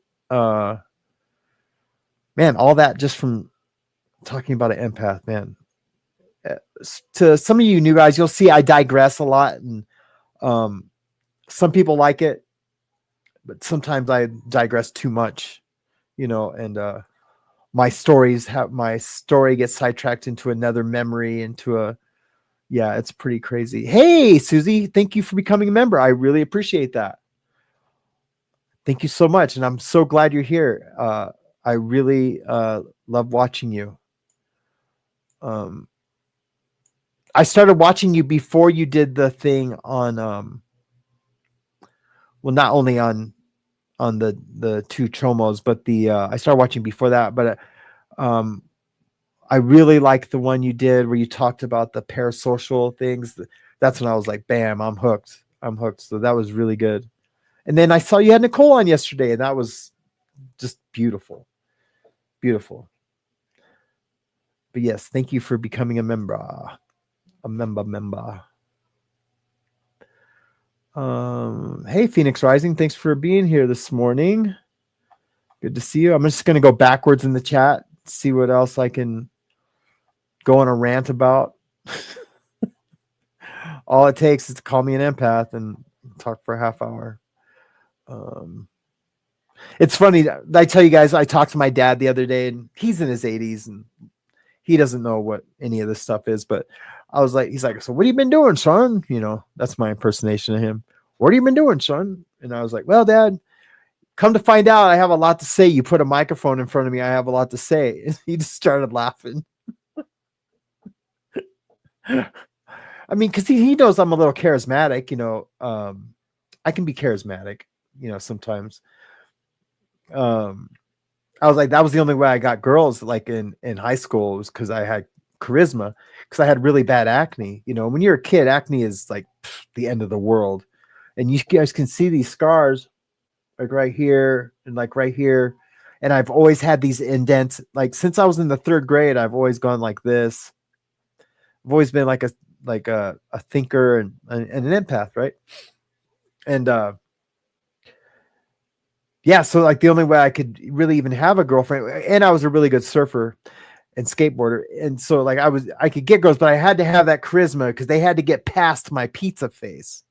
man, all that just from talking about an empath, man. To some of you new guys, you'll see I digress a lot, and some people like it, but sometimes I digress too much, and my story gets sidetracked into another memory, it's pretty crazy. Hey, Susie, thank you for becoming a member. I really appreciate that. Thank you so much. And I'm so glad you're here. I really love watching you. I started watching you before you did the thing on, not only on the two chomos, but I started watching before that, but I really liked the one you did where you talked about the parasocial things. That's when I was like, bam, I'm hooked. So that was really good. And then I saw you had Nicole on yesterday, and that was just beautiful. Beautiful. But yes, thank you for becoming a member. Hey, Phoenix Rising. Thanks for being here this morning. Good to see you. I'm just going to go backwards in the chat, see what else I can go on a rant about. All it takes is to call me an empath and talk for a half hour. It's funny. I tell you guys, I talked to my dad the other day, and he's in his 80s, and he doesn't know what any of this stuff is, but I was like, he's like, so what have you been doing, son? That's my impersonation of him. What have you been doing, son? And I was like, well, Dad, come to find out, I have a lot to say. You put a microphone in front of me, I have a lot to say. And he just started laughing. I mean, because he knows I'm a little charismatic, I can be charismatic, sometimes. I was like, that was the only way I got girls like in high school, was because I had charisma, because I had really bad acne. When you're a kid, acne is like the end of the world. And you guys can see these scars like right here and like right here. And I've always had these indents. Like since I was in the 3rd grade, I've always gone like this. I've always been like a thinker and an empath, right? And so like the only way I could really even have a girlfriend, and I was a really good surfer and skateboarder, and so like I could get girls, but I had to have that charisma because they had to get past my pizza face,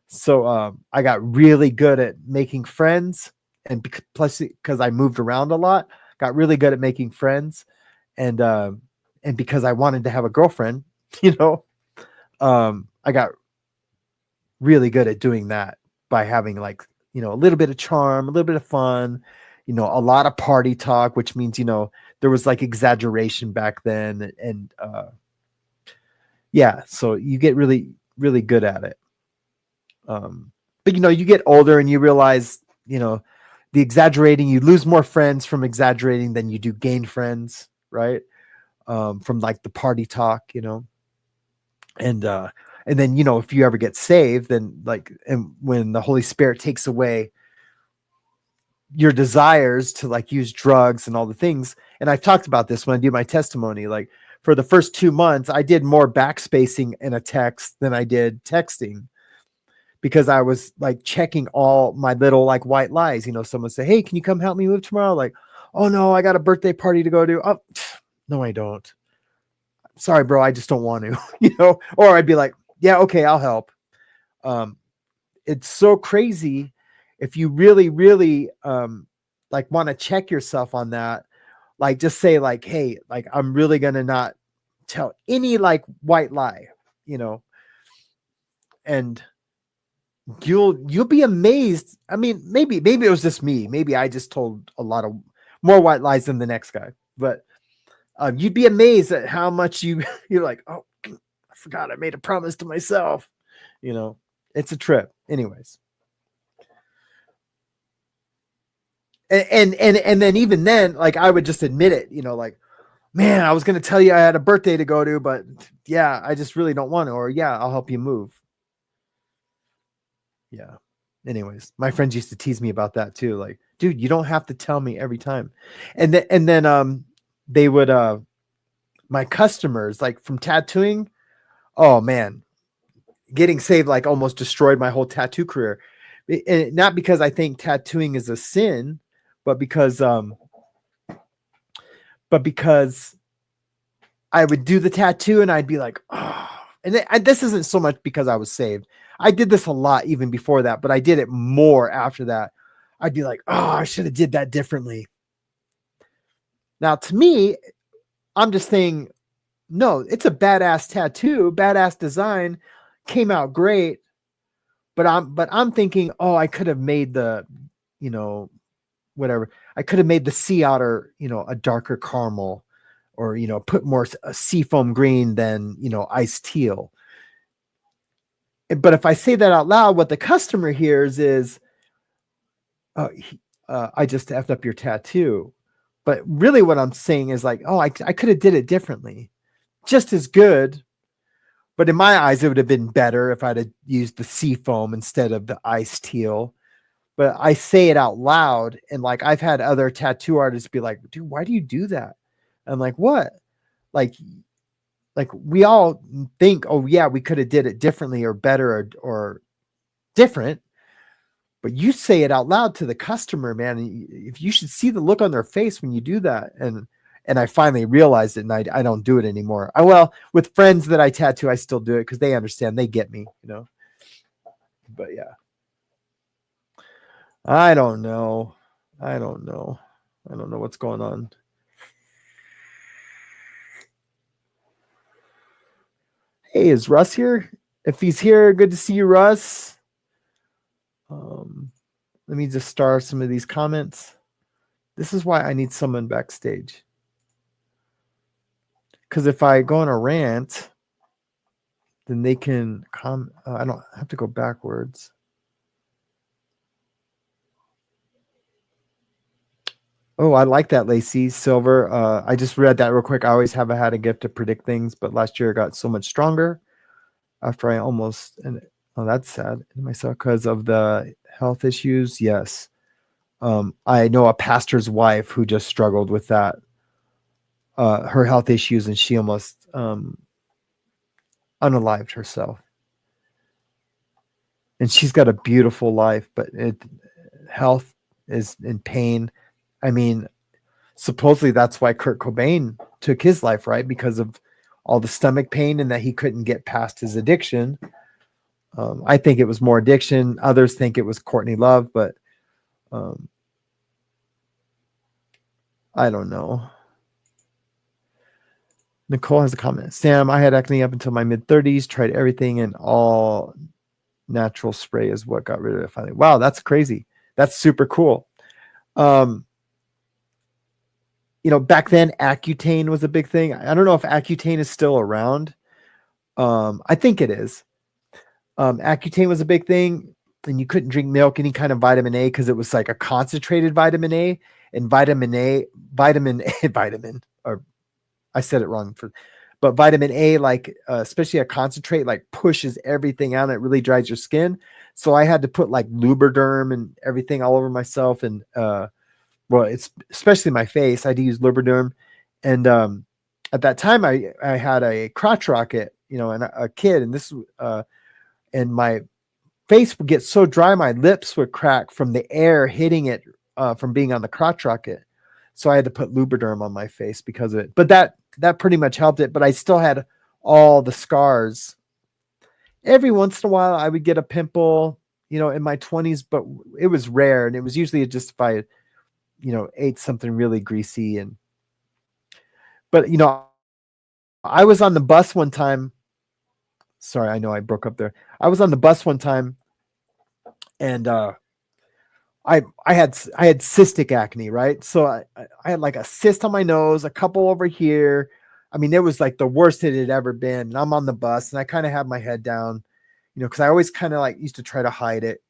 So I got really good at making friends, and plus because I moved around a lot, got really good at making friends, and because I wanted to have a girlfriend, I got really good at doing that by having like, a little bit of charm, a little bit of fun, a lot of party talk, which means, there was like exaggeration back then. And so you get really, really good at it. But, you get older and you realize, the exaggerating, you lose more friends from exaggerating than you do gain friends, right? From like the party talk, and then, if you ever get saved, then and when the Holy Spirit takes away your desires to like use drugs and all the things. And I've talked about this when I do my testimony, like for the first 2 months, I did more backspacing in a text than I did texting, because I was like checking all my little like white lies. Someone say, hey, can you come help me move tomorrow? Like, oh no, I got a birthday party to go to. Oh, no, I don't. Sorry, bro. I just don't want to, or I'd be like, yeah, okay, I'll help. It's so crazy. If you really, really like want to check yourself on that, like just say like, hey, like I'm really going to not tell any like white lie, and you'll be amazed. I mean, maybe it was just me. Maybe I just told a lot of more white lies than the next guy, but you'd be amazed at how much you're like, oh, I forgot I made a promise to myself. It's a trip. Anyways. And then even then, like I would just admit it, like, man, I was going to tell you I had a birthday to go to, but yeah, I just really don't want to. Or yeah, I'll help you move. Yeah. Anyways, my friends used to tease me about that too. Like, dude, you don't have to tell me every time. And then they would, my customers, like from tattooing, oh man, getting saved like almost destroyed my whole tattoo career. And not because I think tattooing is a sin, but because I would do the tattoo and I'd be like, oh, and this isn't so much because I was saved. I did this a lot even before that, but I did it more after that. I'd be like, oh, I should have did that differently. Now, to me, I'm just saying, no, it's a badass tattoo, badass design, came out great. But I'm thinking, oh, I could have made the, whatever. I could have made the sea otter, a darker caramel, or, put more seafoam green than, ice teal. But if I say that out loud, what the customer hears is, I just effed up your tattoo. But really what I'm saying is like, oh, I could have did it differently. Just as good. But in my eyes, it would have been better if I'd have used the seafoam instead of the ice teal. But I say it out loud. And like, I've had other tattoo artists be like, dude, why do you do that? I'm like, what? Like we all think, oh yeah, we could have did it differently or better or different. But you say it out loud to the customer, man. If you should see the look on their face when you do that. And I finally realized it, and I don't do it anymore. Well, with friends that I tattoo, I still do it because they understand. They get me, But yeah. I don't know what's going on. Hey, is Russ here? If he's here, good to see you, Russ. Let me just star some of these comments. This is why I need someone backstage. Because if I go on a rant, then they can come. I don't have to go backwards. Oh, I like that, Lacey Silver. I just read that real quick. I always have had a gift to predict things, but last year I got so much stronger after I almost, and oh, that's sad myself because of the health issues. Yes. I know a pastor's wife who just struggled with that. Her health issues, and she almost unalived herself. And she's got a beautiful life, but health is in pain. I mean, supposedly that's why Kurt Cobain took his life, right? Because of all the stomach pain and that he couldn't get past his addiction. I think it was more addiction. Others think it was Courtney Love, but I don't know. Nicole has a comment. Sam, I had acne up until my mid-30s, tried everything, and all natural spray is what got rid of it finally. Wow, that's crazy. That's super cool. Back then, Accutane was a big thing. I don't know if Accutane is still around. I think it is. Accutane was a big thing, and you couldn't drink milk, any kind of vitamin A, because it was like a concentrated vitamin A, and vitamin, or I said it wrong, but vitamin A, like especially a concentrate, like pushes everything out. And it really dries your skin. So I had to put like Lubriderm and everything all over myself, and it's especially my face. I had to use Lubriderm, and at that time I had a crotch rocket, and a kid, and this and my face would get so dry, my lips would crack from the air hitting it from being on the crotch rocket. So I had to put Lubriderm on my face because of it. But that pretty much helped it. But I still had all the scars. Every once in a while, I would get a pimple, in my 20s, but it was rare. And it was usually just if I, ate something really greasy. But I was on the bus one time. Sorry, I know I broke up there. I was on the bus one time, and I had cystic acne, right? So I had like a cyst on my nose, a couple over here. I mean, it was like the worst it had ever been. And I'm on the bus, and I kind of had my head down, because I always kind of like used to try to hide it,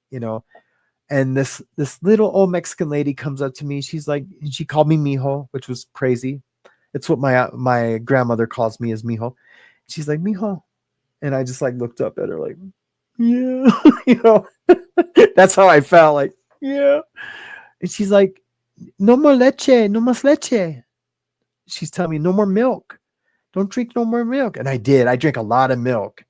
And this little old Mexican lady comes up to me. She's like, she called me mijo, which was crazy. It's what my grandmother calls me, as mijo. She's like, mijo. And I just like looked up at her like, yeah, that's how I felt, like, yeah. And she's like, no more leche, no más leche. She's telling me no more milk. Don't drink no more milk. And I did. I drank a lot of milk.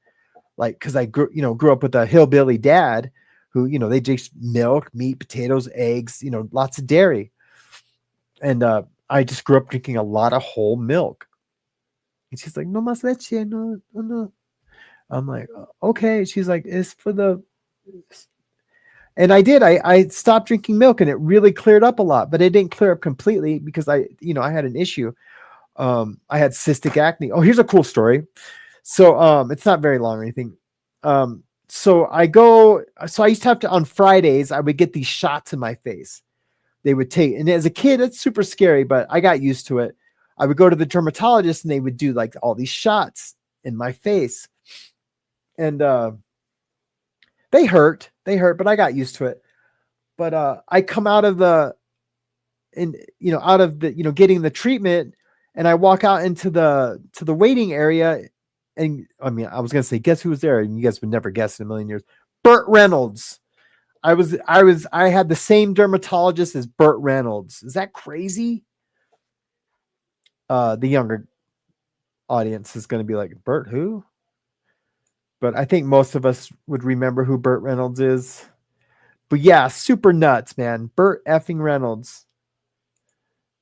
Like, cause I grew up with a hillbilly dad who, they just milk, meat, potatoes, eggs, lots of dairy. And I just grew up drinking a lot of whole milk. And she's like, no más leche, no, no, no. I'm like, okay. She's like, it's for the, and I did. I stopped drinking milk, and it really cleared up a lot, but it didn't clear up completely because I had an issue. I had cystic acne. Oh, here's a cool story. So it's not very long or anything. So I used to have to, on Fridays, I would get these shots in my face. They would take, and as a kid, it's super scary, but I got used to it. I would go to the dermatologist and they would do like all these shots in my face. And they hurt, but I got used to it. But I come out of getting the treatment, and I walk out into the waiting area. And I mean, I was going to say, guess who was there? And you guys would never guess in a million years. Bert Reynolds. I had the same dermatologist as Bert Reynolds. Is that crazy? The younger audience is going to be like, Bert who? But I think most of us would remember who Bert Reynolds is. But yeah, super nuts, man. Bert effing Reynolds.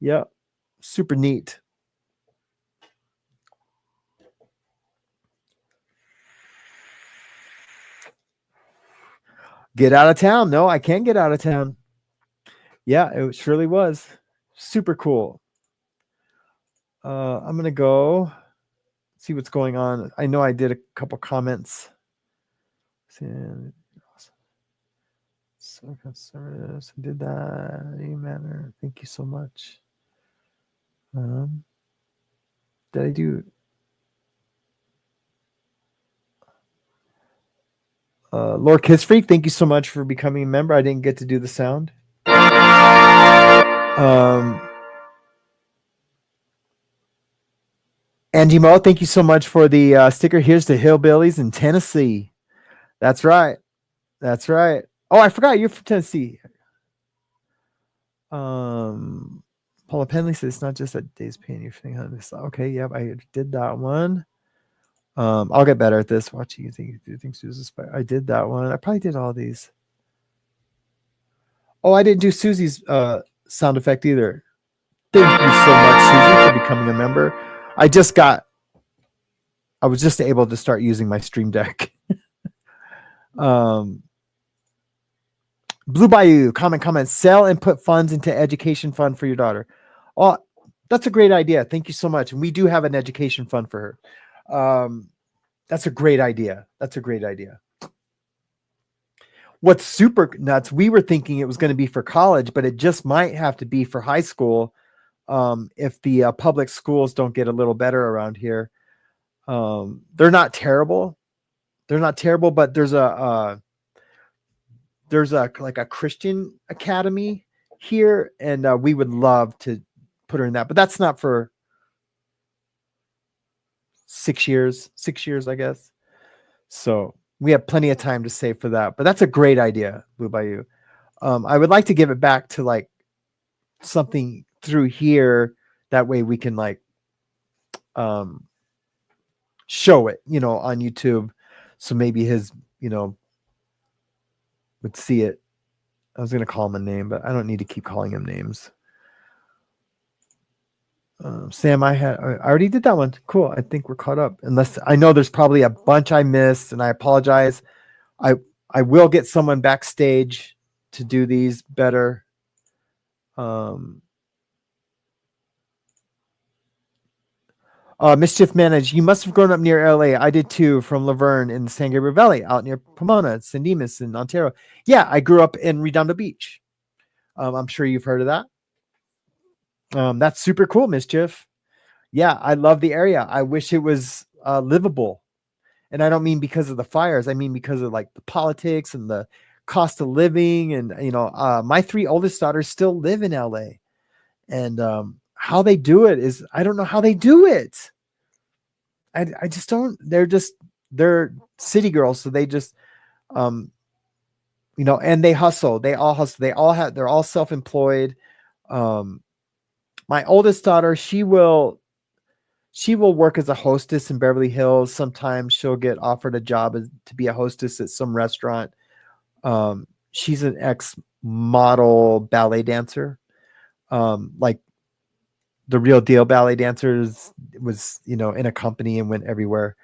Yep. Super neat. Get out of town. No, I can't get out of town. Yeah, it surely was. Super cool. I'm going to go see what's going on. I know I did a couple comments. So service, I did that. Amen. Thank you so much. Did I do? Lord Kiss Freak, thank you so much for becoming a member. I didn't get to do the sound. Angie Mo, thank you so much for the sticker. Here's to Hillbillies in Tennessee. That's right. That's right. Oh, I forgot you're from Tennessee. Paula Penley says it's not just a day's pain. You're feeling on this. Okay, yep, I did that one. I'll get better at this. Watching you think do things to spy. I did that one. I probably did all these. Oh, I didn't do Susie's sound effect either. Thank you so much, Susie, for becoming a member. I was just able to start using my Stream Deck. Blue Bayou, comment, sell and put funds into education fund for your daughter. Oh, that's a great idea. Thank you so much. And we do have an education fund for her. That's a great idea. That's a great idea. What's super nuts, we were thinking it was going to be for college, but it just might have to be for high school. If the public schools don't get a little better around here. They're not terrible. But there's a like a Christian academy here, and we would love to put her in that, but that's not for 6 years, I guess. So we have plenty of time to save for that, but that's a great idea, Blue Bayou. I would like to give it back to like something through here. That way we can like, show it, on YouTube. So maybe his, would see it. I was going to call him a name, but I don't need to keep calling him names. Sam, I already did that one. Cool. I think we're caught up. Unless I know there's probably a bunch I missed, and I apologize. I will get someone backstage to do these better. Mischief Managed. You must have grown up near LA. I did too, from Laverne in the San Gabriel Valley, out near Pomona, San Dimas in Ontario. Yeah, I grew up in Redondo Beach. I'm sure you've heard of that. That's super cool, Mischief. Yeah, I love the area. I wish it was livable. And I don't mean because of the fires. I mean because of like the politics and the cost of living. And, my 3 oldest daughters still live in LA. And how they do it is, I don't know how they do it. I just don't. They're city girls, so they just and they hustle. They all hustle. They're all self-employed. My oldest daughter, she will work as a hostess in Beverly Hills. Sometimes she'll get offered a job to be a hostess at some restaurant. She's an ex-model ballet dancer. Like the real deal ballet dancers was, in a company and went everywhere.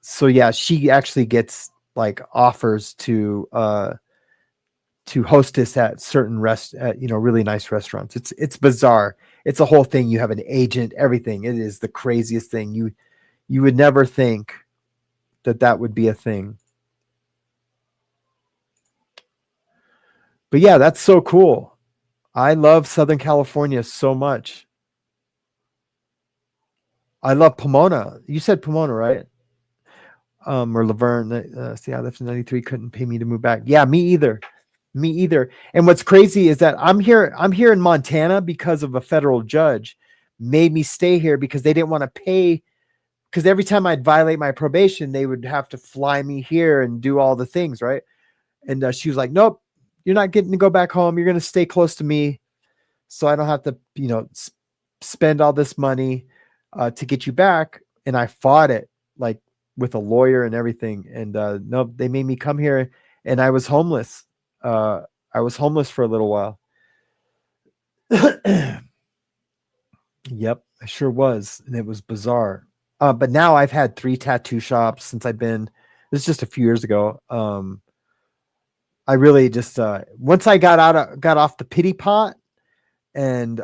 So yeah, she actually gets like offers to hostess at certain really nice restaurants. It's bizarre. It's a whole thing. You have an agent, everything. It is the craziest thing. You would never think that would be a thing. But yeah, that's so cool. I love Southern California so much. I love Pomona. You said Pomona, right? Or Laverne. See, I left in 93, couldn't pay me to move back. Yeah, me either. And what's crazy is that I'm here in Montana because of a federal judge made me stay here because they didn't want to pay, because every time I'd violate my probation, they would have to fly me here and do all the things, right? And she was like, nope, you're not getting to go back home. You're going to stay close to me so I don't have to, spend all this money to get you back. And I fought it like with a lawyer and everything. And no, they made me come here, and I was homeless. I was homeless for a little while. Yep, I sure was. And it was bizarre. But now I've had 3 tattoo shops since this is just a few years ago. I really just, once I got off the pity pot and,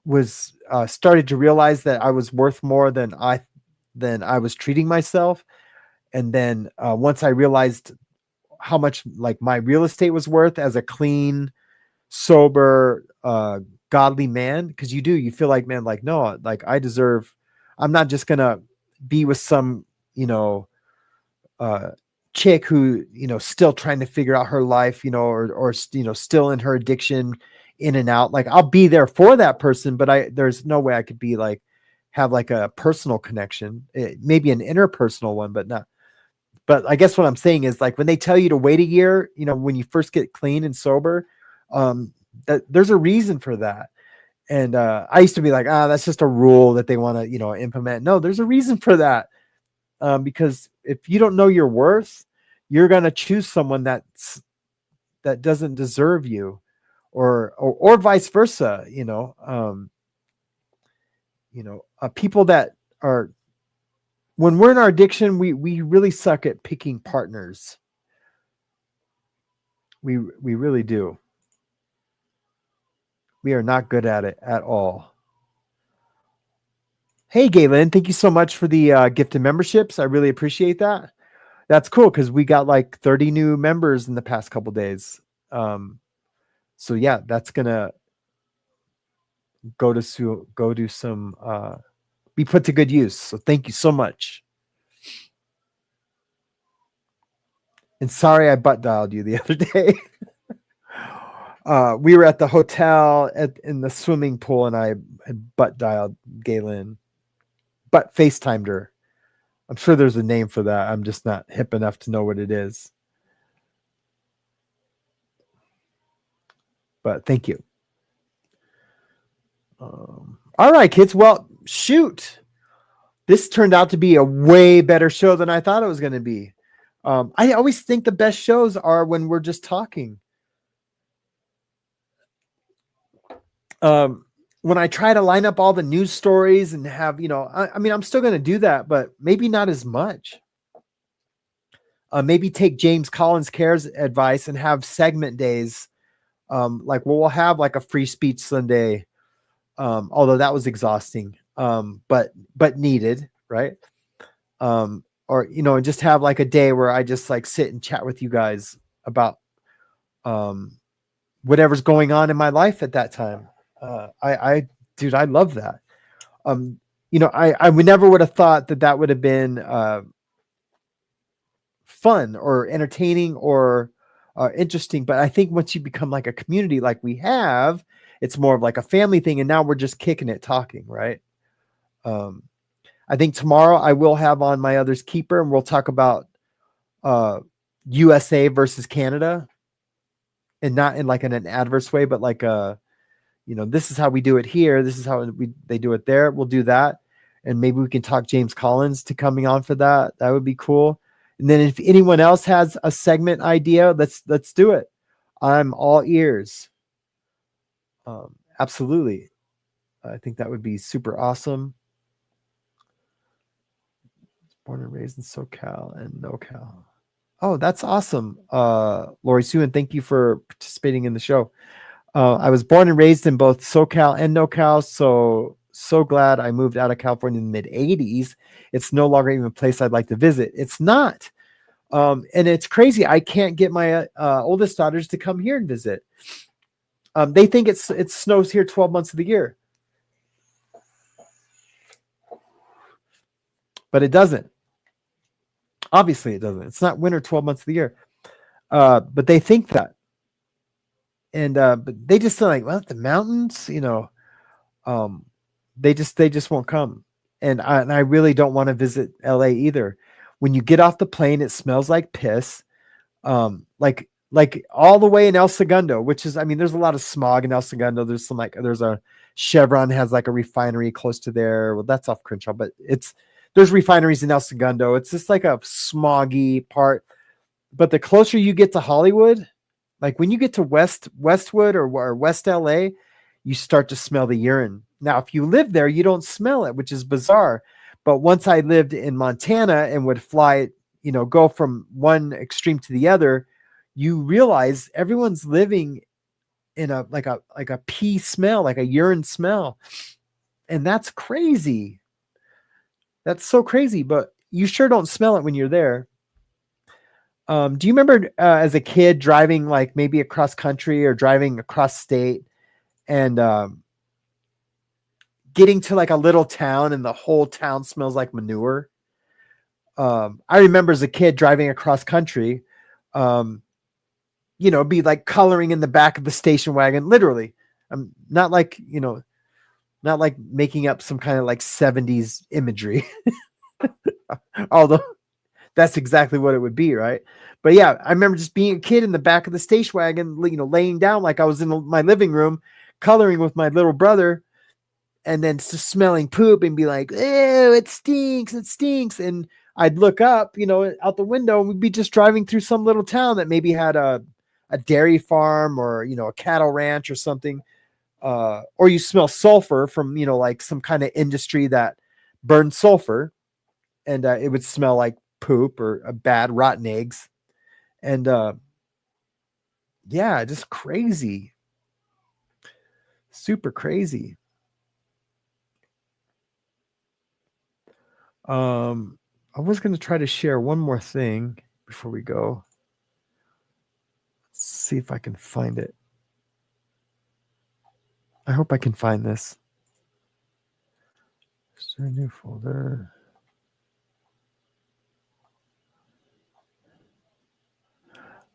was, started to realize that I was worth more than I was treating myself. And then, once I realized how much like my real estate was worth as a clean, sober, godly man, because you feel like, man, like, no, like I'm not just gonna be with some chick who still trying to figure out her life, or still in her addiction, in and out. Like, I'll be there for that person, but there's no way I could be like have like a personal connection, maybe an interpersonal one, but not. But I guess what I'm saying is, like, when they tell you to wait a year, when you first get clean and sober, that there's a reason for that. And I used to be like, that's just a rule that they want to, implement. No, there's a reason for that. Because if you don't know your worth, you're going to choose someone that doesn't deserve you, or vice versa. People that are, when we're in our addiction, we really suck at picking partners. We really do. We are not good at it at all. Hey, Galen, thank you so much for the gifted memberships. I really appreciate that. That's cool because we got like 30 new members in the past couple days. So yeah, that's gonna go to some be put to good use. So thank you so much. And sorry I butt dialed you the other day. We were at the hotel in the swimming pool, and I had butt dialed Galen. But FaceTimed her. I'm sure there's a name for that. I'm just not hip enough to know what it is. But thank you. All right, kids. Well, shoot. This turned out to be a way better show than I thought it was going to be. I always think the best shows are when we're just talking. When I try to line up all the news stories and have, I mean, I'm still going to do that, but maybe not as much. Maybe take James Collins Care's advice and have segment days. We'll have like a free speech Sunday. Although that was exhausting, but needed, right? Or, just have like a day where I just like sit and chat with you guys about, whatever's going on in my life at that time. I love that. I never would have thought that would have been, fun or entertaining or interesting. But I think once you become like a community like we have, it's more of like a family thing. And now we're just kicking it, talking, right? I think tomorrow I will have on my other's keeper, and we'll talk about USA versus Canada, and not in like in an adverse way, but like this is how we do it here. This is how they do it there. We'll do that. And maybe we can talk James Collins to coming on for that. That would be cool. And then if anyone else has a segment idea, let's do it. I'm all ears. Absolutely. I think that would be super awesome. Born and raised in SoCal and NoCal. Oh, that's awesome. Lori Sue, and thank you for participating in the show. I was born and raised in both SoCal and NoCal, so glad I moved out of California in the mid-'80s. It's no longer even a place I'd like to visit. It's not. And it's crazy. I can't get my oldest daughters to come here and visit. They think it snows here 12 months of the year. But it doesn't. Obviously, it doesn't. It's not winter 12 months of the year. But they think that. And but they just feel like, well, the mountains, they just won't come. And I really don't want to visit LA either. When you get off the plane, it smells like piss. Like all the way in El Segundo, which is, there's a lot of smog in El Segundo. There's there's a Chevron has like a refinery close to there. Well, that's off Crenshaw, but there's refineries in El Segundo. It's just like a smoggy part. But the closer you get to Hollywood, like when you get to Westwood or West LA, you start to smell the urine. Now, if you live there, you don't smell it, which is bizarre. But once I lived in Montana and would fly, go from one extreme to the other, you realize everyone's living in a pee smell, like a urine smell. And that's crazy. That's so crazy, but you sure don't smell it when you're there. Do you remember as a kid driving like maybe across country or driving across state and getting to like a little town and the whole town smells like manure? I remember as a kid driving across country, be like coloring in the back of the station wagon, literally. I'm not like, not like making up some kind of like 70s imagery. Although that's exactly what it would be, right? But yeah, I remember just being a kid in the back of the station wagon, laying down like I was in my living room, coloring with my little brother, and then just smelling poop and be like, "Ew, it stinks, it stinks." And I'd look up, out the window, and we'd be just driving through some little town that maybe had a dairy farm or, a cattle ranch or something. Or you smell sulfur from, like some kind of industry that burned sulfur, and it would smell like poop or bad rotten eggs. And yeah, just crazy. Super crazy. I was going to try to share one more thing before we go. Let's see if I can find it. I hope I can find this. Is there a new folder?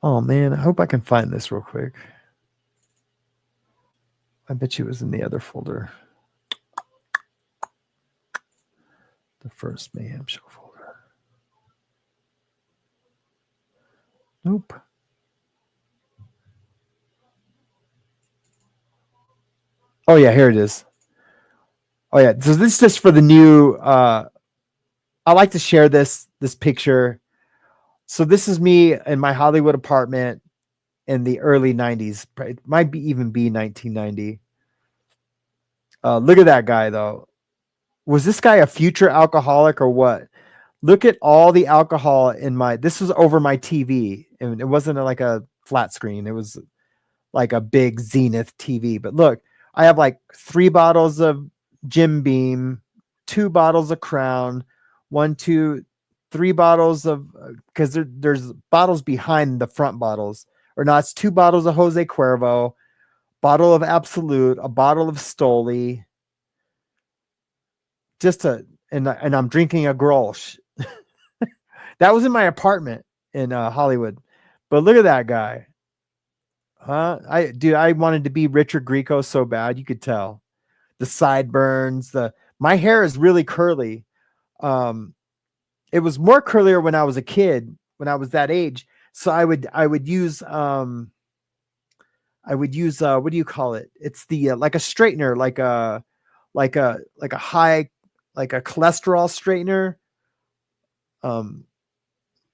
Oh man, I hope I can find this real quick. I bet you it was in the other folder. The first Mayhem Show folder. Nope. Oh yeah, here it is. Oh yeah, so this is just for the new. I like to share this picture. So this is me in my Hollywood apartment in the early 90s. It might even be 1990. Look at that guy though. Was this guy a future alcoholic or what? Look at all the alcohol in this was over my TV, and it wasn't like a flat screen. It was like a big Zenith TV. But look, I have like 3 bottles of Jim Beam, 2 bottles of Crown, 1, 2, 3 bottles of, because there's bottles behind the front bottles. Or no, it's 2 bottles of Jose Cuervo, bottle of Absolute, a bottle of Stoli. And I'm drinking a Grolsch. That was in my apartment in Hollywood. But look at that guy. I wanted to be Richard Grieco so bad, you could tell. The sideburns, my hair is really curly. It was more curlier when I was a kid, when I was that age. So I would use what do you call it? It's the like a straightener, like a high, like a cholesterol straightener.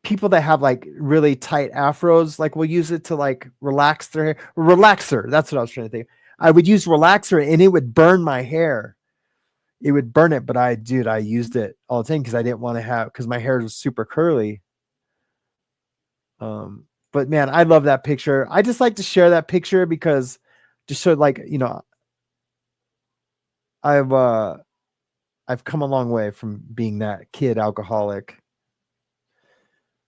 People that have like really tight afros, like will use it to like relax their hair. Relaxer, that's what I was trying to think. I would use relaxer and it would burn my hair. It would burn it, but I used it all the time because I didn't want to because my hair was super curly. But man, I love that picture. I just like to share that picture because just so like, I've come a long way from being that kid alcoholic.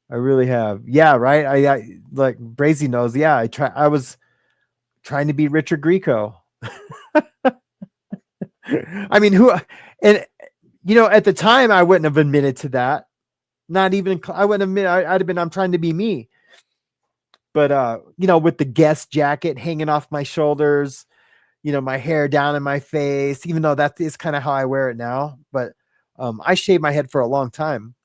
I really have. Yeah, right. I like Brazy knows. Yeah, I was trying to be Richard Grieco. I mean, at the time I wouldn't have admitted to that. Not even I wouldn't admit. I'd have been. I'm trying to be me. But with the guest jacket hanging off my shoulders, my hair down in my face, even though that is kind of how I wear it now. But I shaved my head for a long time.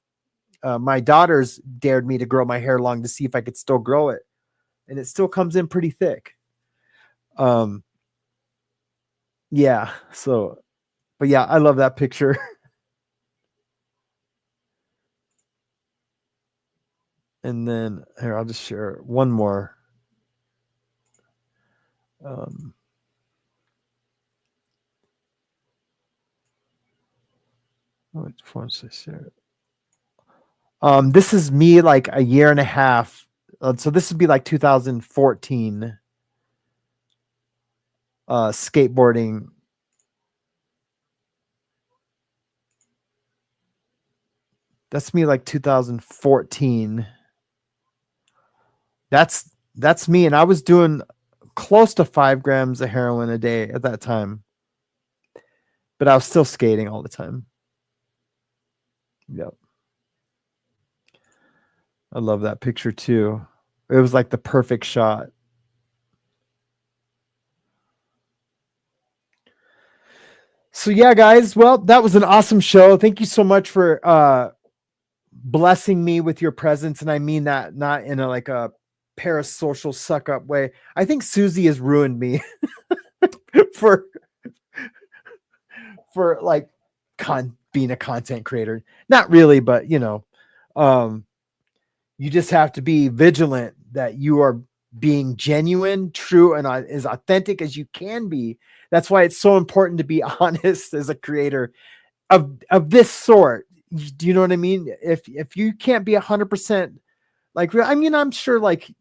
My daughters dared me to grow my hair long to see if I could still grow it. And it still comes in pretty thick. Yeah. So, but yeah, I love that picture. And then here, I'll just share one more. Which one should I share? This is me like a year and a half. So this would be like 2014. Skateboarding. That's me like 2014. That's me. And I was doing close to 5 grams of heroin a day at that time. But I was still skating all the time. Yep. I love that picture too. It was like the perfect shot. So yeah, guys. Well, that was an awesome show. Thank you so much for blessing me with your presence. And I mean that not in like a parasocial suck up way. I think Susie has ruined me for like being a content creator. Not really, but you just have to be vigilant that you are being genuine, true, and as authentic as you can be. That's why it's so important to be honest as a creator of this sort. Do you know what I mean? If you can't be 100% like, I mean, I'm sure like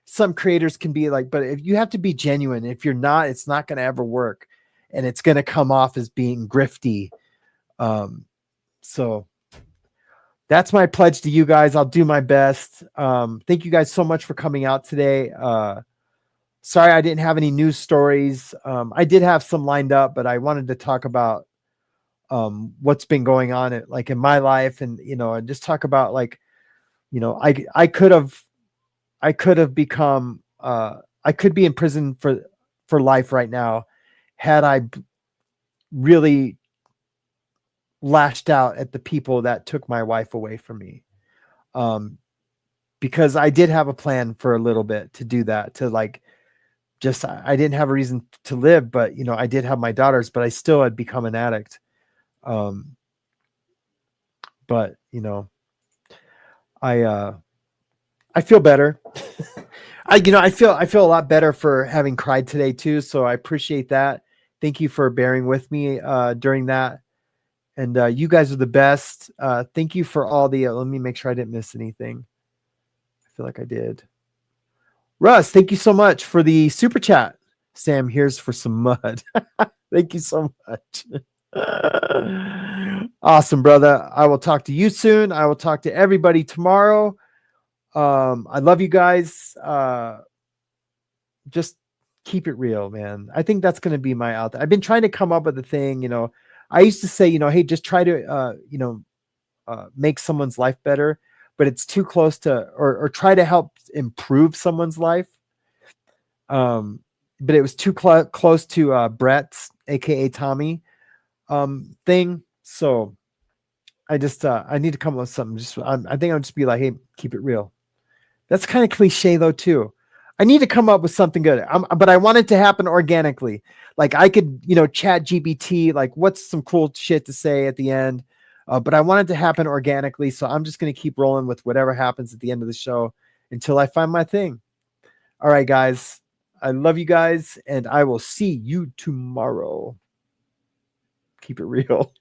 some creators can be like, but if you have to be genuine, if you're not, it's not going to ever work, and it's going to come off as being grifty. So that's my pledge to you guys. I'll do my best. Thank you guys so much for coming out today. Sorry I didn't have any news stories. I did have some lined up, but I wanted to talk about what's been going on in my life, and and just talk about I could have become I could be in prison for life right now had I really lashed out at the people that took my wife away from me. Because I did have a plan for a little bit to do that, to I didn't have a reason to live, but I did have my daughters, but I still had become an addict. But I feel better. I feel a lot better for having cried today too. So I appreciate that. Thank you for bearing with me during that. And you guys are the best. Thank you for all the, let me make sure I didn't miss anything. I feel like I did. Russ, thank you so much for the super chat. Sam, here's for some mud. Thank you so much. Awesome, brother. I will talk to you soon. I will talk to everybody tomorrow. I love you guys. Just keep it real, man. I think that's going to be my out. I've been trying to come up with a thing, I used to say, hey, just try to, make someone's life better, but it's too close to, or try to help improve someone's life. But it was too close to Brett's, aka Tommy, thing. So I just I need to come up with something. I think I'll just be like, hey, keep it real. That's kind of cliche though too. I need to come up with something good. But I want it to happen organically. Like I could, chat GPT, like what's some cool shit to say at the end. But I want it to happen organically. So I'm just going to keep rolling with whatever happens at the end of the show until I find my thing. All right, guys. I love you guys, and I will see you tomorrow. Keep it real.